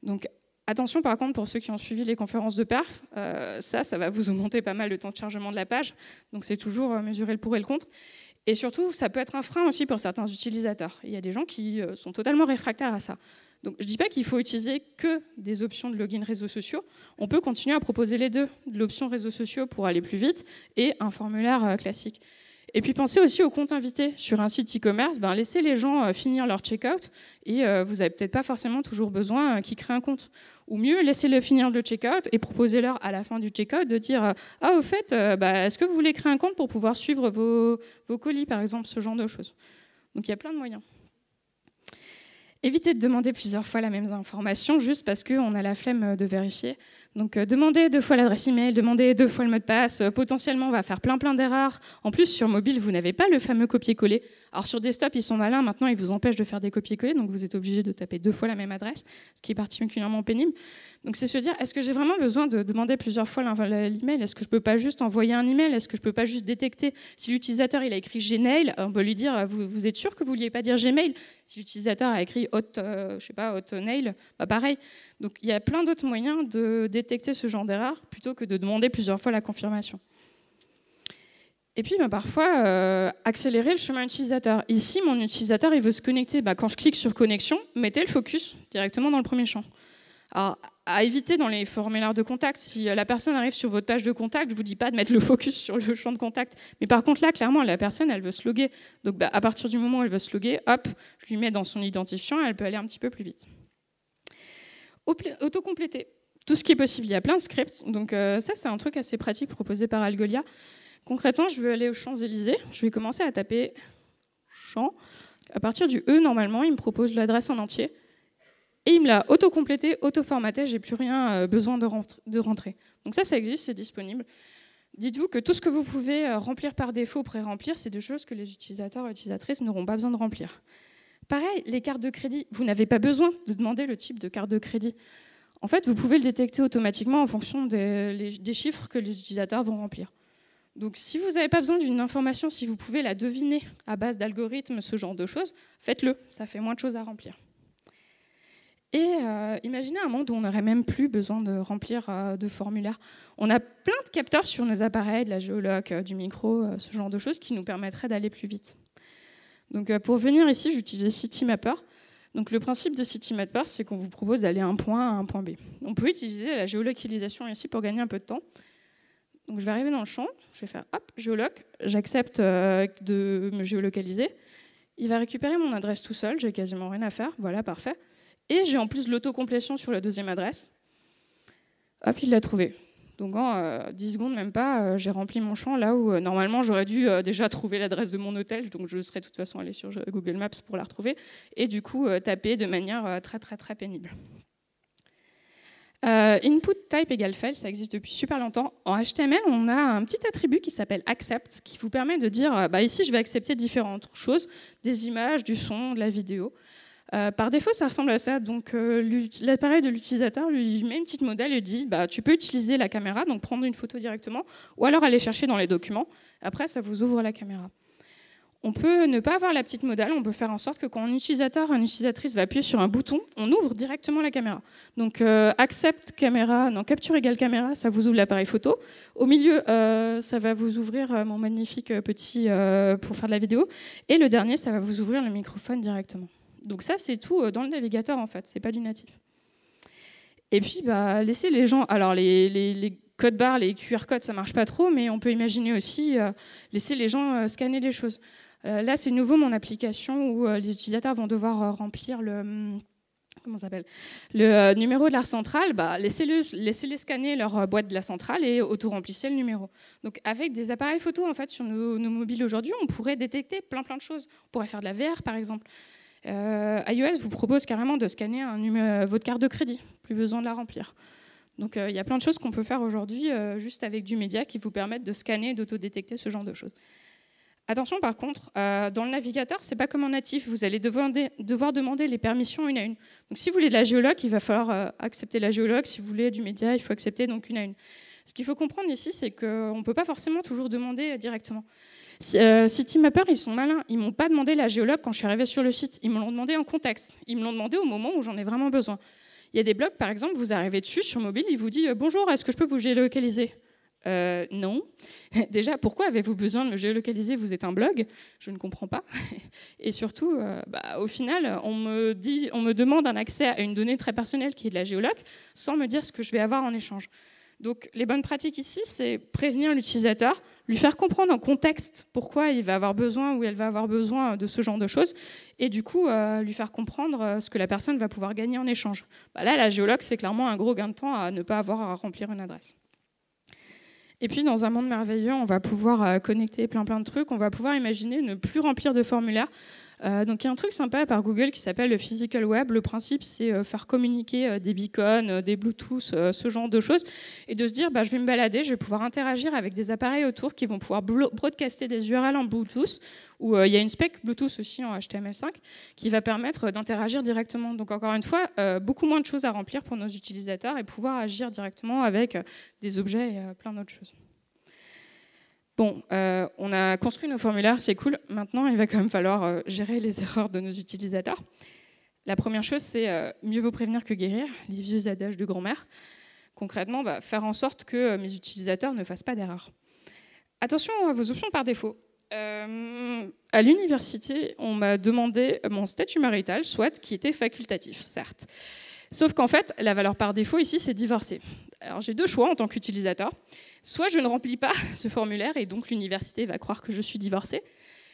Donc attention par contre pour ceux qui ont suivi les conférences de perf, ça va vous augmenter pas mal le temps de chargement de la page. Donc c'est toujours mesurer le pour et le contre. Et surtout, ça peut être un frein aussi pour certains utilisateurs. Il y a des gens qui sont totalement réfractaires à ça. Donc, je ne dis pas qu'il faut utiliser que des options de login réseaux sociaux. On peut continuer à proposer les deux, de l'option réseaux sociaux pour aller plus vite et un formulaire classique. Et puis, pensez aussi aux comptes invités sur un site e-commerce. Laissez les gens finir leur checkout et vous n'avez peut-être pas forcément toujours besoin qu'ils créent un compte. Ou mieux, laissez-le finir le checkout et proposez-leur à la fin du checkout de dire « Ah, au fait, est-ce que vous voulez créer un compte pour pouvoir suivre vos colis, par exemple ?» Ce genre de choses. Donc, il y a plein de moyens. Évitez de demander plusieurs fois la même information juste parce qu'on a la flemme de vérifier. Donc demandez 2 fois l'adresse email, demandez 2 fois le mot de passe. Potentiellement, on va faire plein d'erreurs. En plus, sur mobile, vous n'avez pas le fameux copier-coller. Alors sur desktop, ils sont malins. Maintenant, ils vous empêchent de faire des copier-coller. Donc vous êtes obligé de taper 2 fois la même adresse, ce qui est particulièrement pénible. Donc c'est se dire, est-ce que j'ai vraiment besoin de demander plusieurs fois l'email? Est-ce que je peux pas juste envoyer un email? Est-ce que je peux pas juste détecter si l'utilisateur il a écrit Gmail, on peut lui dire, vous êtes sûr que vous vouliez pas dire Gmail? Si l'utilisateur a écrit Hotmail, pareil. Donc il y a plein d'autres moyens de détecter ce genre d'erreur plutôt que de demander plusieurs fois la confirmation. Et puis parfois, accélérer le chemin utilisateur. Ici, mon utilisateur il veut se connecter. Quand je clique sur connexion, mettez le focus directement dans le premier champ. Alors, à éviter dans les formulaires de contact, si la personne arrive sur votre page de contact, je ne vous dis pas de mettre le focus sur le champ de contact. Mais par contre, là, clairement, la personne, elle veut se loguer. Donc, à partir du moment où elle veut se loguer, hop, je lui mets dans son identifiant, elle peut aller un petit peu plus vite. Autocompléter. Tout ce qui est possible. Il y a plein de scripts. Donc, ça, c'est un truc assez pratique proposé par Algolia. Concrètement, je veux aller aux Champs-Élysées. Je vais commencer à taper champ. À partir du E, normalement, il me propose l'adresse en entier. Et il me l'a auto-complété, auto-formaté, j'ai plus rien besoin de rentrer. Donc ça existe, c'est disponible. Dites-vous que tout ce que vous pouvez remplir par défaut, pré-remplir, c'est des choses que les utilisateurs et utilisatrices n'auront pas besoin de remplir. Pareil, les cartes de crédit, vous n'avez pas besoin de demander le type de carte de crédit. En fait, vous pouvez le détecter automatiquement en fonction des chiffres que les utilisateurs vont remplir. Donc si vous n'avez pas besoin d'une information, si vous pouvez la deviner à base d'algorithmes, ce genre de choses, faites-le, ça fait moins de choses à remplir. Et imaginez un monde où on n'aurait même plus besoin de remplir de formulaires. On a plein de capteurs sur nos appareils, de la géoloc, du micro, ce genre de choses qui nous permettraient d'aller plus vite. Donc pour venir ici, j'utilise Citymapper. Donc le principe de Citymapper, c'est qu'on vous propose d'aller d'un point A à un point B. On peut utiliser la géolocalisation ici pour gagner un peu de temps. Donc je vais arriver dans le champ, je vais faire hop, géoloc, j'accepte de me géolocaliser. Il va récupérer mon adresse tout seul, j'ai quasiment rien à faire, voilà, parfait. Et j'ai en plus l'autocomplétion sur la deuxième adresse. Hop, il l'a trouvé. Donc en 10 secondes, même pas, j'ai rempli mon champ là où normalement j'aurais dû déjà trouver l'adresse de mon hôtel, donc je serais de toute façon allée sur Google Maps pour la retrouver, et du coup taper de manière très pénible. Input type égale file, ça existe depuis super longtemps. En HTML, on a un petit attribut qui s'appelle accept, qui vous permet de dire ici je vais accepter différentes choses, des images, du son, de la vidéo. Par défaut, ça ressemble à ça. Donc, l'appareil de l'utilisateur lui met une petite modèle et dit tu peux utiliser la caméra, donc prendre une photo directement, ou alors aller chercher dans les documents. Après, ça vous ouvre la caméra. On peut ne pas avoir la petite modèle, on peut faire en sorte que quand un utilisateur, une utilisatrice va appuyer sur un bouton, on ouvre directement la caméra. Donc, accept caméra, non, capture égale caméra, ça vous ouvre l'appareil photo. Au milieu, ça va vous ouvrir mon magnifique petit pour faire de la vidéo. Et le dernier, ça va vous ouvrir le microphone directement. Donc ça, c'est tout dans le navigateur, en fait. C'est pas du natif. Et puis, laisser les gens... Alors, les codes barres, les QR codes, ça marche pas trop, mais on peut imaginer aussi laisser les gens scanner les choses. Là, c'est nouveau mon application où les utilisateurs vont devoir remplir le numéro de la centrale. Laissez-les scanner leur boîte de la centrale et auto-remplissez le numéro. Donc avec des appareils photo en fait, sur nos mobiles aujourd'hui, on pourrait détecter plein de choses. On pourrait faire de la VR par exemple. iOS vous propose carrément de scanner votre carte de crédit, plus besoin de la remplir. Donc il y a plein de choses qu'on peut faire aujourd'hui juste avec du média qui vous permettent de scanner et d'autodétecter ce genre de choses. Attention par contre, dans le navigateur, c'est pas comme en natif, vous allez devoir demander les permissions une à une. Donc si vous voulez de la géologue, il va falloir accepter la géologue, si vous voulez du média, il faut accepter donc une à une. Ce qu'il faut comprendre ici, c'est qu'on ne peut pas forcément toujours demander directement. CityMapper, ils sont malins, ils ne m'ont pas demandé la géologue quand je suis arrivée sur le site, ils me l'ont demandé en contexte, ils me l'ont demandé au moment où j'en ai vraiment besoin. Il y a des blogs, par exemple, vous arrivez dessus sur mobile, il vous dit « Bonjour, est-ce que je peux vous géolocaliser ?» Non. Déjà, pourquoi avez-vous besoin de me géolocaliser? Vous êtes un blog? Je ne comprends pas. Et surtout, au final, on me demande un accès à une donnée très personnelle qui est de la géoloc, sans me dire ce que je vais avoir en échange. Donc, les bonnes pratiques ici, c'est prévenir l'utilisateur, lui faire comprendre en contexte pourquoi il va avoir besoin ou elle va avoir besoin de ce genre de choses, et du coup, lui faire comprendre ce que la personne va pouvoir gagner en échange. Là, la géoloc, c'est clairement un gros gain de temps à ne pas avoir à remplir une adresse. Et puis, dans un monde merveilleux, on va pouvoir connecter plein de trucs. On va pouvoir imaginer ne plus remplir de formulaires. Donc, il y a un truc sympa par Google qui s'appelle le Physical Web. Le principe, c'est faire communiquer des beacons, des Bluetooth, ce genre de choses. Et de se dire, je vais me balader, je vais pouvoir interagir avec des appareils autour qui vont pouvoir broadcaster des URL en Bluetooth. Où il y a une spec Bluetooth aussi en HTML5 qui va permettre d'interagir directement. Donc, encore une fois, beaucoup moins de choses à remplir pour nos utilisateurs et pouvoir agir directement avec des objets et plein d'autres choses. Bon, on a construit nos formulaires, c'est cool. Maintenant, il va quand même falloir gérer les erreurs de nos utilisateurs. La première chose, c'est mieux vaut prévenir que guérir, les vieux adages de grand-mère. Concrètement, faire en sorte que mes utilisateurs ne fassent pas d'erreurs. Attention à vos options par défaut. À l'université, on m'a demandé mon statut marital, soit qui était facultatif, certes. Sauf qu'en fait, la valeur par défaut ici, c'est divorcé. Alors j'ai deux choix en tant qu'utilisateur. Soit je ne remplis pas ce formulaire et donc l'université va croire que je suis divorcée.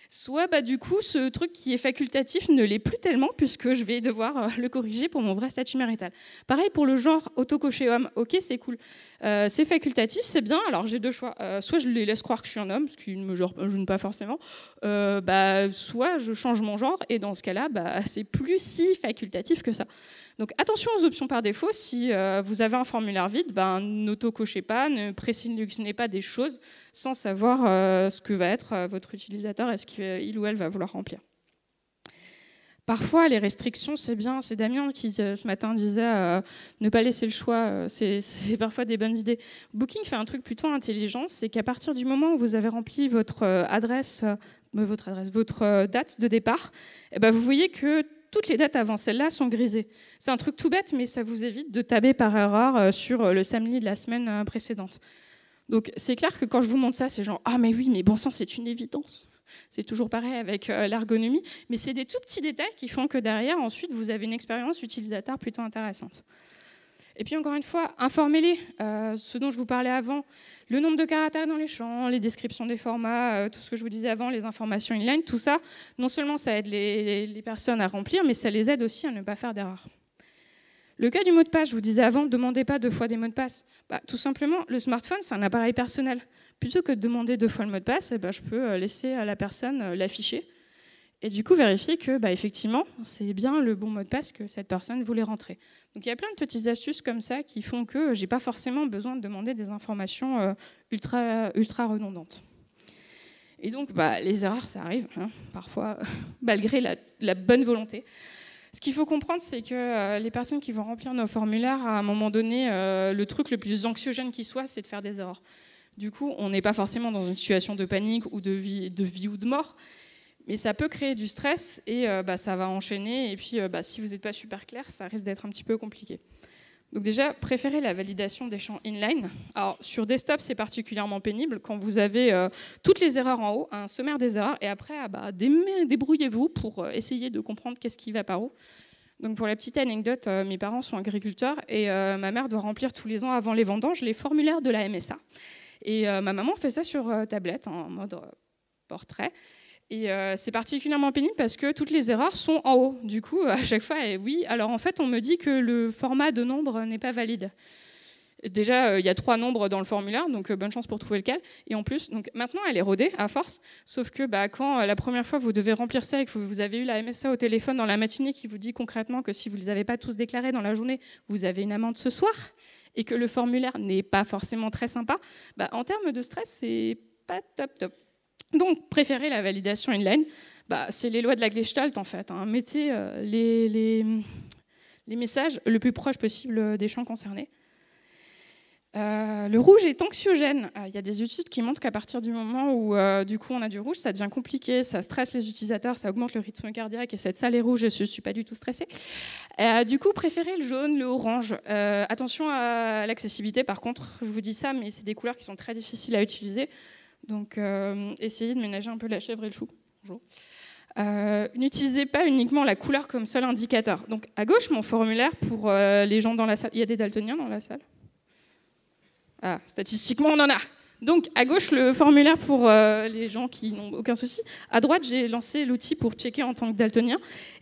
Soit du coup, ce truc qui est facultatif ne l'est plus tellement puisque je vais devoir le corriger pour mon vrai statut marital. Pareil pour le genre auto-coché homme. Ok, c'est cool. C'est facultatif, c'est bien. Alors j'ai deux choix. Soit je les laisse croire que je suis un homme, ce qui ne me gêne pas forcément. Soit je change mon genre et dans ce cas-là, c'est plus si facultatif que ça. Donc attention aux options par défaut. Si vous avez un formulaire vide, n'auto-cochez pas, ne présélectionnez pas des choses sans savoir ce que va être votre utilisateur et ce qu'il ou elle va vouloir remplir. Parfois, les restrictions, c'est bien. C'est Damien qui, ce matin, disait ne pas laisser le choix, c'est parfois des bonnes idées. Booking fait un truc plutôt intelligent, c'est qu'à partir du moment où vous avez rempli votre votre date de départ, vous voyez que toutes les dates avant celle-là sont grisées. C'est un truc tout bête, mais ça vous évite de taber par erreur sur le samedi de la semaine précédente. Donc c'est clair que quand je vous montre ça, c'est genre « Ah mais oui, mais bon sang, c'est une évidence !» C'est toujours pareil avec l'ergonomie, mais c'est des tout petits détails qui font que derrière, ensuite, vous avez une expérience utilisateur plutôt intéressante. Et puis encore une fois, informez-les, ce dont je vous parlais avant, le nombre de caractères dans les champs, les descriptions des formats, tout ce que je vous disais avant, les informations inline, tout ça, non seulement ça aide les personnes à remplir, mais ça les aide aussi à ne pas faire d'erreur. Le cas du mot de passe, je vous disais avant, ne demandez pas 2 fois des mots de passe. Tout simplement, le smartphone, c'est un appareil personnel. Plutôt que de demander 2 fois le mot de passe, je peux laisser à la personne l'afficher et du coup vérifier que effectivement, c'est bien le bon mot de passe que cette personne voulait rentrer. Donc il y a plein de petites astuces comme ça qui font que je n'ai pas forcément besoin de demander des informations ultra redondantes. Et donc les erreurs, ça arrive, parfois, malgré la bonne volonté. Ce qu'il faut comprendre, c'est que les personnes qui vont remplir nos formulaires, à un moment donné, le truc le plus anxiogène qui soit, c'est de faire des erreurs. Du coup, on n'est pas forcément dans une situation de panique ou de vie ou de mort, mais ça peut créer du stress et ça va enchaîner. Et puis, si vous n'êtes pas super clair, ça risque d'être un petit peu compliqué. Donc déjà, préférez la validation des champs inline. Alors, sur desktop, c'est particulièrement pénible quand vous avez toutes les erreurs en haut, un sommaire des erreurs, et après, débrouillez-vous pour essayer de comprendre qu'est-ce qui va par où. Donc pour la petite anecdote, mes parents sont agriculteurs et ma mère doit remplir tous les ans avant les vendanges les formulaires de la MSA. Et ma maman fait ça sur tablette en mode portrait. Et c'est particulièrement pénible parce que toutes les erreurs sont en haut. Du coup, à chaque fois, oui, alors en fait, on me dit que le format de nombre n'est pas valide. Déjà, il y a 3 nombres dans le formulaire, donc bonne chance pour trouver lequel. Et en plus, donc, maintenant, elle est rodée à force, sauf que quand la première fois, vous devez remplir ça et que vous avez eu la MSA au téléphone dans la matinée qui vous dit concrètement que si vous ne les avez pas tous déclarés dans la journée, vous avez une amende ce soir, et que le formulaire n'est pas forcément très sympa, en termes de stress, c'est pas top. Donc, préférez la validation inline. C'est les lois de la Gestalt, en fait. Hein. Mettez les messages le plus proche possible des champs concernés. Le rouge est anxiogène. Il y a des études qui montrent qu'à partir du moment où du coup, on a du rouge, ça devient compliqué, ça stresse les utilisateurs, ça augmente le rythme cardiaque, et cette salle est rouge et je ne suis pas du tout stressée. Du coup, préférez le jaune, le orange. Attention à l'accessibilité, par contre, je vous dis ça, mais c'est des couleurs qui sont très difficiles à utiliser. Donc, essayez de ménager un peu la chèvre et le chou. Bonjour. N'utilisez pas uniquement la couleur comme seul indicateur. Donc, à gauche, mon formulaire pour les gens dans la salle. Il y a des daltoniens dans la salle ? Ah, statistiquement, on en a. Donc, à gauche, le formulaire pour les gens qui n'ont aucun souci. À droite, j'ai lancé l'outil pour checker en tant que daltonien.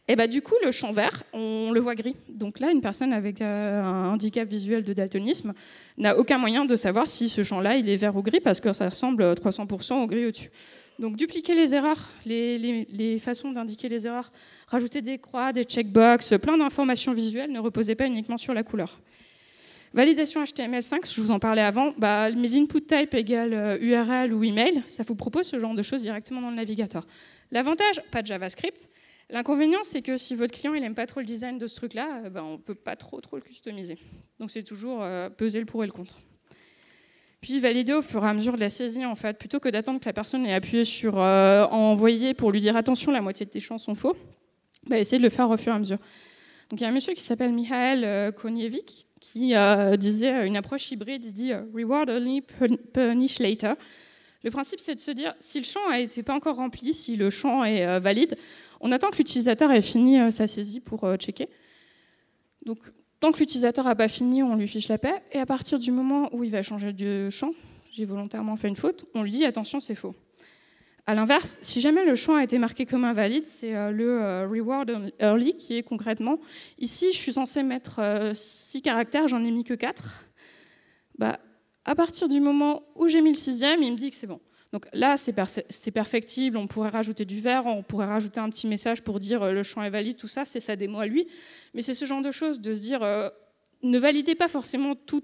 Et du coup, le champ vert, on le voit gris. Donc là, une personne avec un handicap visuel de daltonisme n'a aucun moyen de savoir si ce champ-là, il est vert ou gris, parce que ça ressemble 300% au gris au-dessus. Donc, dupliquer les erreurs, les façons d'indiquer les erreurs, rajouter des croix, des checkbox, plein d'informations visuelles, ne reposez pas uniquement sur la couleur. Validation HTML5, je vous en parlais avant, mes input type égale URL ou email, ça vous propose ce genre de choses directement dans le navigateur. L'avantage, pas de JavaScript. L'inconvénient, c'est que si votre client n'aime pas trop le design de ce truc-là, on ne peut pas trop le customiser. Donc c'est toujours peser le pour et le contre. Puis valider au fur et à mesure de la saisie, en fait, plutôt que d'attendre que la personne ait appuyé sur envoyer pour lui dire attention, la moitié de tes champs sont faux, essayez de le faire au fur et à mesure. Donc il y a un monsieur qui s'appelle Michael Konievic qui disait une approche hybride, il dit « reward only, punish later ». Le principe, c'est de se dire, si le champ n'a été pas encore rempli, si le champ est valide, on attend que l'utilisateur ait fini sa saisie pour checker. Donc, tant que l'utilisateur n'a pas fini, on lui fiche la paix. Et à partir du moment où il va changer de champ, j'ai volontairement fait une faute, on lui dit « attention, c'est faux ». A l'inverse, si jamais le champ a été marqué comme invalide, c'est le reward early qui est concrètement, ici je suis censé mettre 6 caractères, j'en ai mis que 4. À partir du moment où j'ai mis le 6e, il me dit que c'est bon. Donc là, c'est perfectible, on pourrait rajouter du vert, on pourrait rajouter un petit message pour dire le champ est valide, tout ça, c'est sa démo à lui. Mais c'est ce genre de choses, de se dire... ne validez pas forcément tout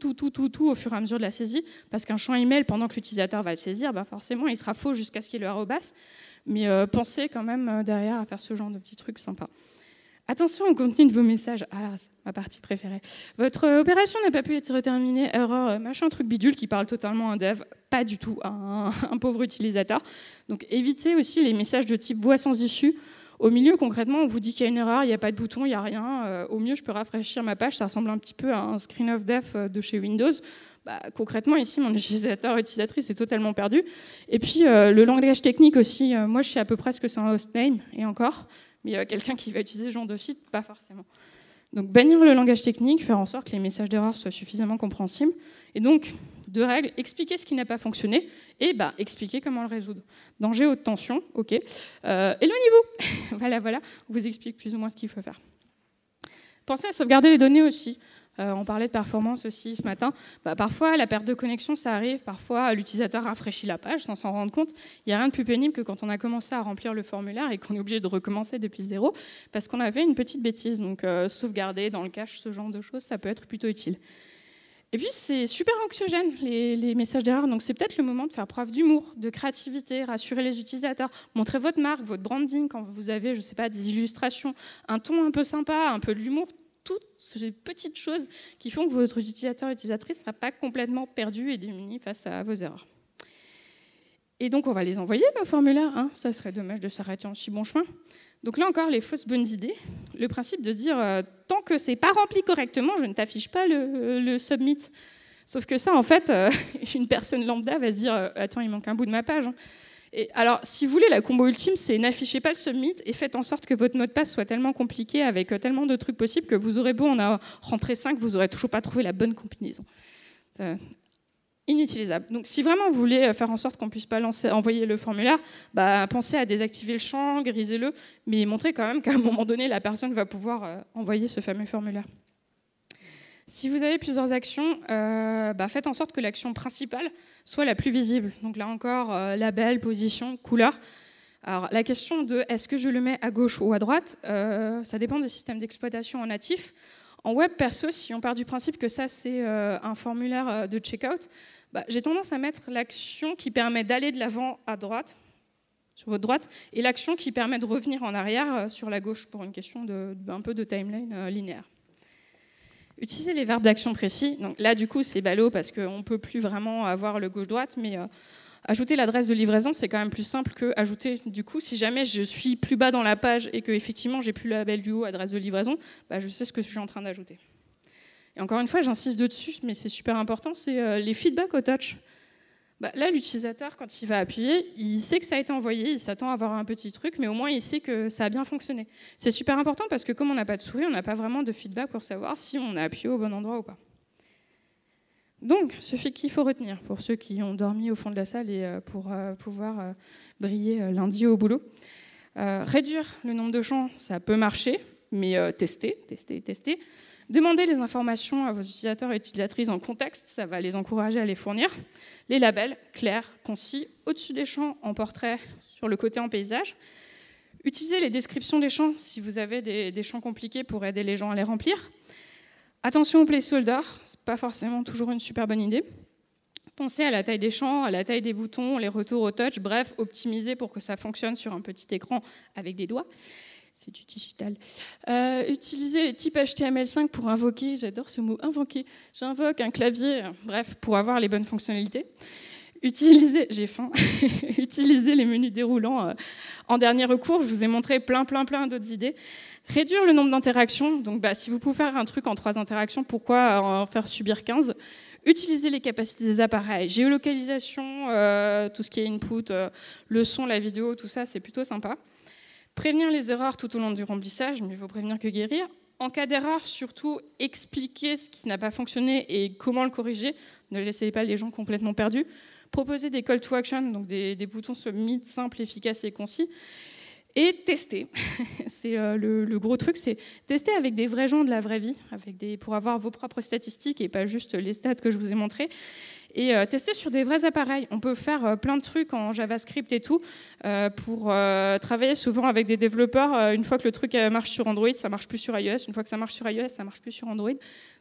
au fur et à mesure de la saisie, parce qu'un champ email, pendant que l'utilisateur va le saisir, forcément, il sera faux jusqu'à ce qu'il y ait le arrobas. Mais pensez quand même derrière à faire ce genre de petits trucs sympas. Attention au contenu de vos messages. Ah, c'est ma partie préférée. Votre opération n'a pas pu être terminée. Erreur, machin, truc bidule qui parle totalement à un dev, pas du tout à un pauvre utilisateur. Donc évitez aussi les messages de type voix sans issue. Au milieu, concrètement, on vous dit qu'il y a une erreur, il n'y a pas de bouton, il n'y a rien. Au mieux, je peux rafraîchir ma page, ça ressemble un petit peu à un screen of death de chez Windows. Concrètement, ici, mon utilisatrice est totalement perdu. Et puis, le langage technique aussi, moi, je sais à peu près ce que c'est un hostname, et encore, mais quelqu'un qui va utiliser ce genre de site, pas forcément. Donc, bannir le langage technique, faire en sorte que les messages d'erreur soient suffisamment compréhensibles. Et donc, 2 règles, expliquer ce qui n'a pas fonctionné et expliquer comment le résoudre. Danger, haute tension, ok. Éloignez-vous. voilà, on vous explique plus ou moins ce qu'il faut faire. Pensez à sauvegarder les données aussi. On parlait de performance aussi ce matin. Parfois, la perte de connexion, ça arrive. Parfois, l'utilisateur rafraîchit la page sans s'en rendre compte. Il n'y a rien de plus pénible que quand on a commencé à remplir le formulaire et qu'on est obligé de recommencer depuis 0 parce qu'on avait une petite bêtise. Donc, sauvegarder dans le cache, ce genre de choses, ça peut être plutôt utile. Et puis, c'est super anxiogène, les messages d'erreur. Donc, c'est peut-être le moment de faire preuve d'humour, de créativité, rassurer les utilisateurs, montrer votre marque, votre branding quand vous avez, je sais pas, des illustrations, un ton un peu sympa, un peu de l'humour, toutes ces petites choses qui font que votre utilisateur ou utilisatrice ne sera pas complètement perdu et démuni face à vos erreurs. Et donc, on va les envoyer, nos formulaires. Hein. Ça serait dommage de s'arrêter en si bon chemin. Donc là encore, les fausses bonnes idées. Le principe de se dire, tant que c'est pas rempli correctement, je ne t'affiche pas le submit. Sauf que ça, en fait, une personne lambda va se dire, attends, il manque un bout de ma page. Et alors, si vous voulez, la combo ultime, c'est n'affichez pas le submit et faites en sorte que votre mot de passe soit tellement compliqué avec tellement de trucs possibles que vous aurez beau en rentrer 5, vous n'aurez toujours pas trouvé la bonne combinaison. inutilisable. Donc si vraiment vous voulez faire en sorte qu'on ne puisse pas envoyer le formulaire, pensez à désactiver le champ, grisez-le, mais montrez quand même qu'à un moment donné, la personne va pouvoir envoyer ce fameux formulaire. Si vous avez plusieurs actions, faites en sorte que l'action principale soit la plus visible. Donc là encore, label, position, couleur. Alors la question de est-ce que je le mets à gauche ou à droite, ça dépend des systèmes d'exploitation en natif. En web perso, si on part du principe que ça c'est un formulaire de checkout, j'ai tendance à mettre l'action qui permet d'aller de l'avant à droite, sur votre droite, et l'action qui permet de revenir en arrière sur la gauche pour une question un peu de timeline linéaire. Utilisez les verbes d'action précis. Donc là, du coup, c'est ballot parce qu'on ne peut plus vraiment avoir le gauche-droite, mais ajouter l'adresse de livraison, c'est quand même plus simple que ajouter, du coup, si jamais je suis plus bas dans la page et que effectivement j'ai plus le label du haut, adresse de livraison, je sais ce que je suis en train d'ajouter. Et encore une fois, j'insiste dessus, mais c'est super important, c'est les feedbacks au touch. Là, l'utilisateur, quand il va appuyer, il sait que ça a été envoyé, il s'attend à avoir un petit truc, mais au moins il sait que ça a bien fonctionné. C'est super important parce que comme on n'a pas de souris, on n'a pas vraiment de feedback pour savoir si on a appuyé au bon endroit ou pas. Donc, ce qu'il faut retenir pour ceux qui ont dormi au fond de la salle et pour pouvoir briller lundi au boulot. Réduire le nombre de champs, ça peut marcher, mais tester. Demandez les informations à vos utilisateurs et utilisatrices en contexte, ça va les encourager à les fournir. Les labels, clairs, concis, au-dessus des champs en portrait, sur le côté en paysage. Utilisez les descriptions des champs si vous avez des champs compliqués pour aider les gens à les remplir. Attention au placeholder, c'est pas forcément toujours une super bonne idée. Pensez à la taille des champs, à la taille des boutons, les retours au touch, bref, optimisez pour que ça fonctionne sur un petit écran avec des doigts. C'est du digital. Utilisez les types HTML5 pour invoquer, j'adore ce mot, invoquer. J'invoque un clavier, bref, pour avoir les bonnes fonctionnalités. Utilisez les menus déroulants en dernier recours. Je vous ai montré plein d'autres idées. Réduire le nombre d'interactions. Donc, si vous pouvez faire un truc en 3 interactions, pourquoi en faire subir 15 ? Utilisez les capacités des appareils. Géolocalisation, tout ce qui est input, le son, la vidéo, tout ça, c'est plutôt sympa. Prévenir les erreurs tout au long du remplissage, mieux vaut prévenir que guérir. En cas d'erreur, surtout, expliquer ce qui n'a pas fonctionné et comment le corriger. Ne laissez pas les gens complètement perdus. Proposer des call to action, donc des boutons submit simples, efficaces et concis. Et tester. C'est le gros truc, c'est tester avec des vrais gens de la vraie vie, pour avoir vos propres statistiques et pas juste les stats que je vous ai montrés. Et tester sur des vrais appareils. On peut faire plein de trucs en JavaScript et tout pour travailler souvent avec des développeurs. Une fois que le truc marche sur Android, ça marche plus sur iOS. Une fois que ça marche sur iOS, ça marche plus sur Android.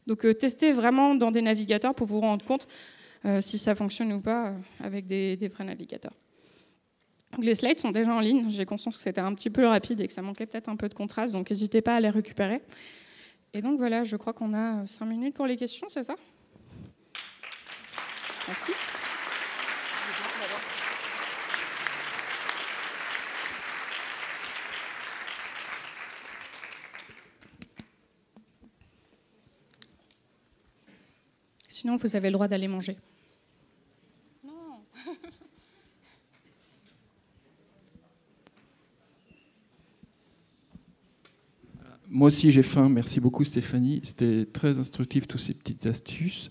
Donc testez vraiment dans des navigateurs pour vous rendre compte si ça fonctionne ou pas avec des vrais navigateurs. Donc, les slides sont déjà en ligne. J'ai conscience que c'était un petit peu rapide et que ça manquait peut-être un peu de contraste, donc n'hésitez pas à les récupérer. Et donc voilà, je crois qu'on a 5 minutes pour les questions, c'est ça ? Merci. Sinon, vous avez le droit d'aller manger. Non. Moi aussi, j'ai faim. Merci beaucoup, Stéphanie. C'était très instructif, toutes ces petites astuces.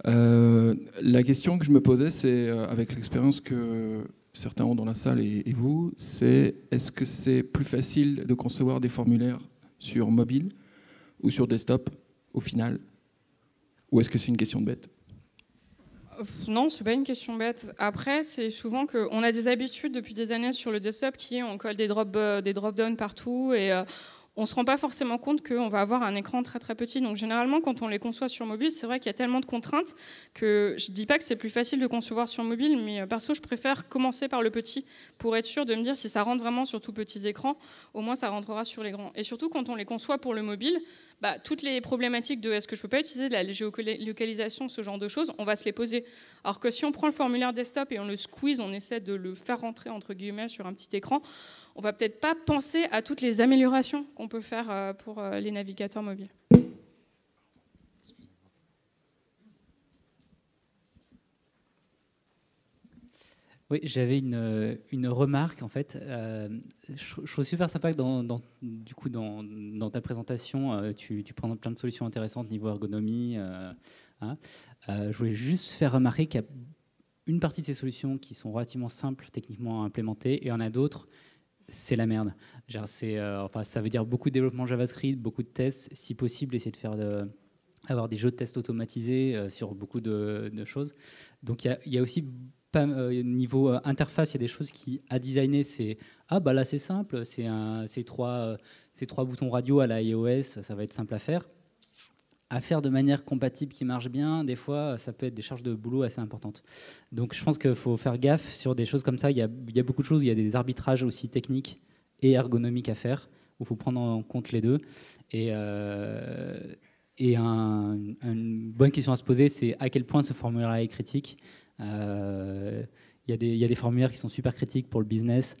La question que je me posais, c'est, avec l'expérience que certains ont dans la salle et vous, c'est est-ce que c'est plus facile de concevoir des formulaires sur mobile ou sur desktop, au final ? Ou est-ce que c'est une question bête ? Non, c'est pas une question bête. Après, c'est souvent qu'on a des habitudes depuis des années sur le desktop qui est on colle des drop-downs partout et on ne se rend pas forcément compte qu'on va avoir un écran très très petit. Donc généralement, quand on les conçoit sur mobile, c'est vrai qu'il y a tellement de contraintes que je ne dis pas que c'est plus facile de concevoir sur mobile, mais perso, je préfère commencer par le petit pour être sûr de me dire si ça rentre vraiment sur tout petits écrans, au moins ça rentrera sur les grands. Et surtout, quand on les conçoit pour le mobile, toutes les problématiques de est-ce que je ne peux pas utiliser de la géolocalisation, ce genre de choses, on va se les poser. Alors que si on prend le formulaire desktop et on le squeeze, on essaie de le faire rentrer entre guillemets sur un petit écran, on va peut-être pas penser à toutes les améliorations qu'on peut faire pour les navigateurs mobiles. Oui, j'avais une remarque en fait. Je trouve super sympa que dans ta présentation, tu prends plein de solutions intéressantes niveau ergonomie. Hein. Je voulais juste faire remarquer qu'il y a une partie de ces solutions qui sont relativement simples techniquement à implémenter, et il y en a d'autres, c'est la merde. Genre, ça veut dire beaucoup de développement JavaScript, beaucoup de tests, si possible, essayer de faire avoir des jeux de tests automatisés sur beaucoup de choses. Donc il y a aussi niveau interface, il y a des choses qui à designer, c'est là c'est simple, c'est trois boutons radio à la iOS, ça va être simple à faire. À faire de manière compatible qui marche bien, des fois ça peut être des charges de boulot assez importantes. Donc je pense qu'il faut faire gaffe sur des choses comme ça. Il y a beaucoup de choses, il y a des arbitrages aussi techniques et ergonomiques à faire, où il faut prendre en compte les deux. Et une bonne question à se poser, c'est à quel point ce formulaire est critique. Il y a des formulaires qui sont super critiques pour le business,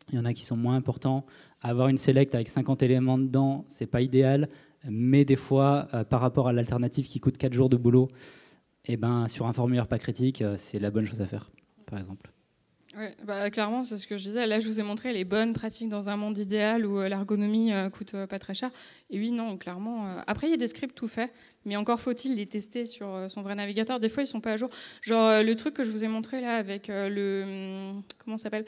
il y en a qui sont moins importants. Avoir une select avec 50 éléments dedans, c'est pas idéal, mais des fois, par rapport à l'alternative qui coûte 4 jours de boulot, sur un formulaire pas critique, c'est la bonne chose à faire, par exemple. Ouais, clairement, c'est ce que je disais. Là, je vous ai montré les bonnes pratiques dans un monde idéal où l'ergonomie coûte pas très cher. Et oui, non, clairement. Après, il y a des scripts tout faits, mais encore faut-il les tester sur son vrai navigateur. Des fois, ils sont pas à jour. Genre le truc que je vous ai montré là avec comment ça s'appelle,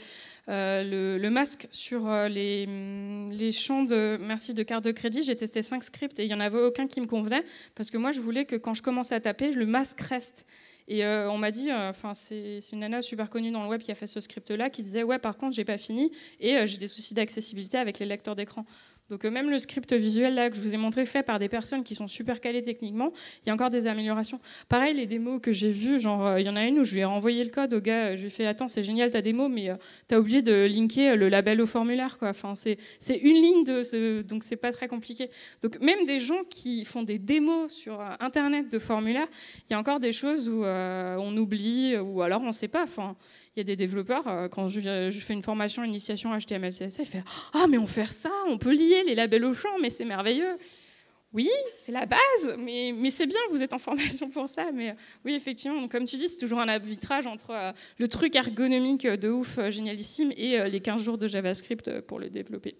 le masque sur les champs de carte de crédit. J'ai testé 5 scripts et il y en avait aucun qui me convenait parce que moi, je voulais que quand je commence à taper, le masque reste. Et on m'a dit, c'est une nana super connue dans le web qui a fait ce script-là, qui disait ouais, par contre, j'ai pas fini et j'ai des soucis d'accessibilité avec les lecteurs d'écran. Donc même le script visuel là que je vous ai montré, fait par des personnes qui sont super calées techniquement, il y a encore des améliorations. Pareil, les démos que j'ai vues, genre il y en a une où je lui ai renvoyé le code au gars, je lui ai fait attends, c'est génial ta démo, mais t'as oublié de linker le label au formulaire, quoi. Enfin, c'est une ligne donc c'est pas très compliqué. Donc même des gens qui font des démos sur internet de formulaires, il y a encore des choses où on oublie ou alors on sait pas. Enfin, il y a des développeurs, quand je fais une formation initiation HTML, CSS, ils font « Ah, mais on fait ça, on peut lier les labels au champ, mais c'est merveilleux !» Oui, c'est la base, mais c'est bien, vous êtes en formation pour ça. Mais oui, effectivement, donc, comme tu dis, c'est toujours un arbitrage entre le truc ergonomique de ouf, génialissime, et les 15 jours de JavaScript pour le développer.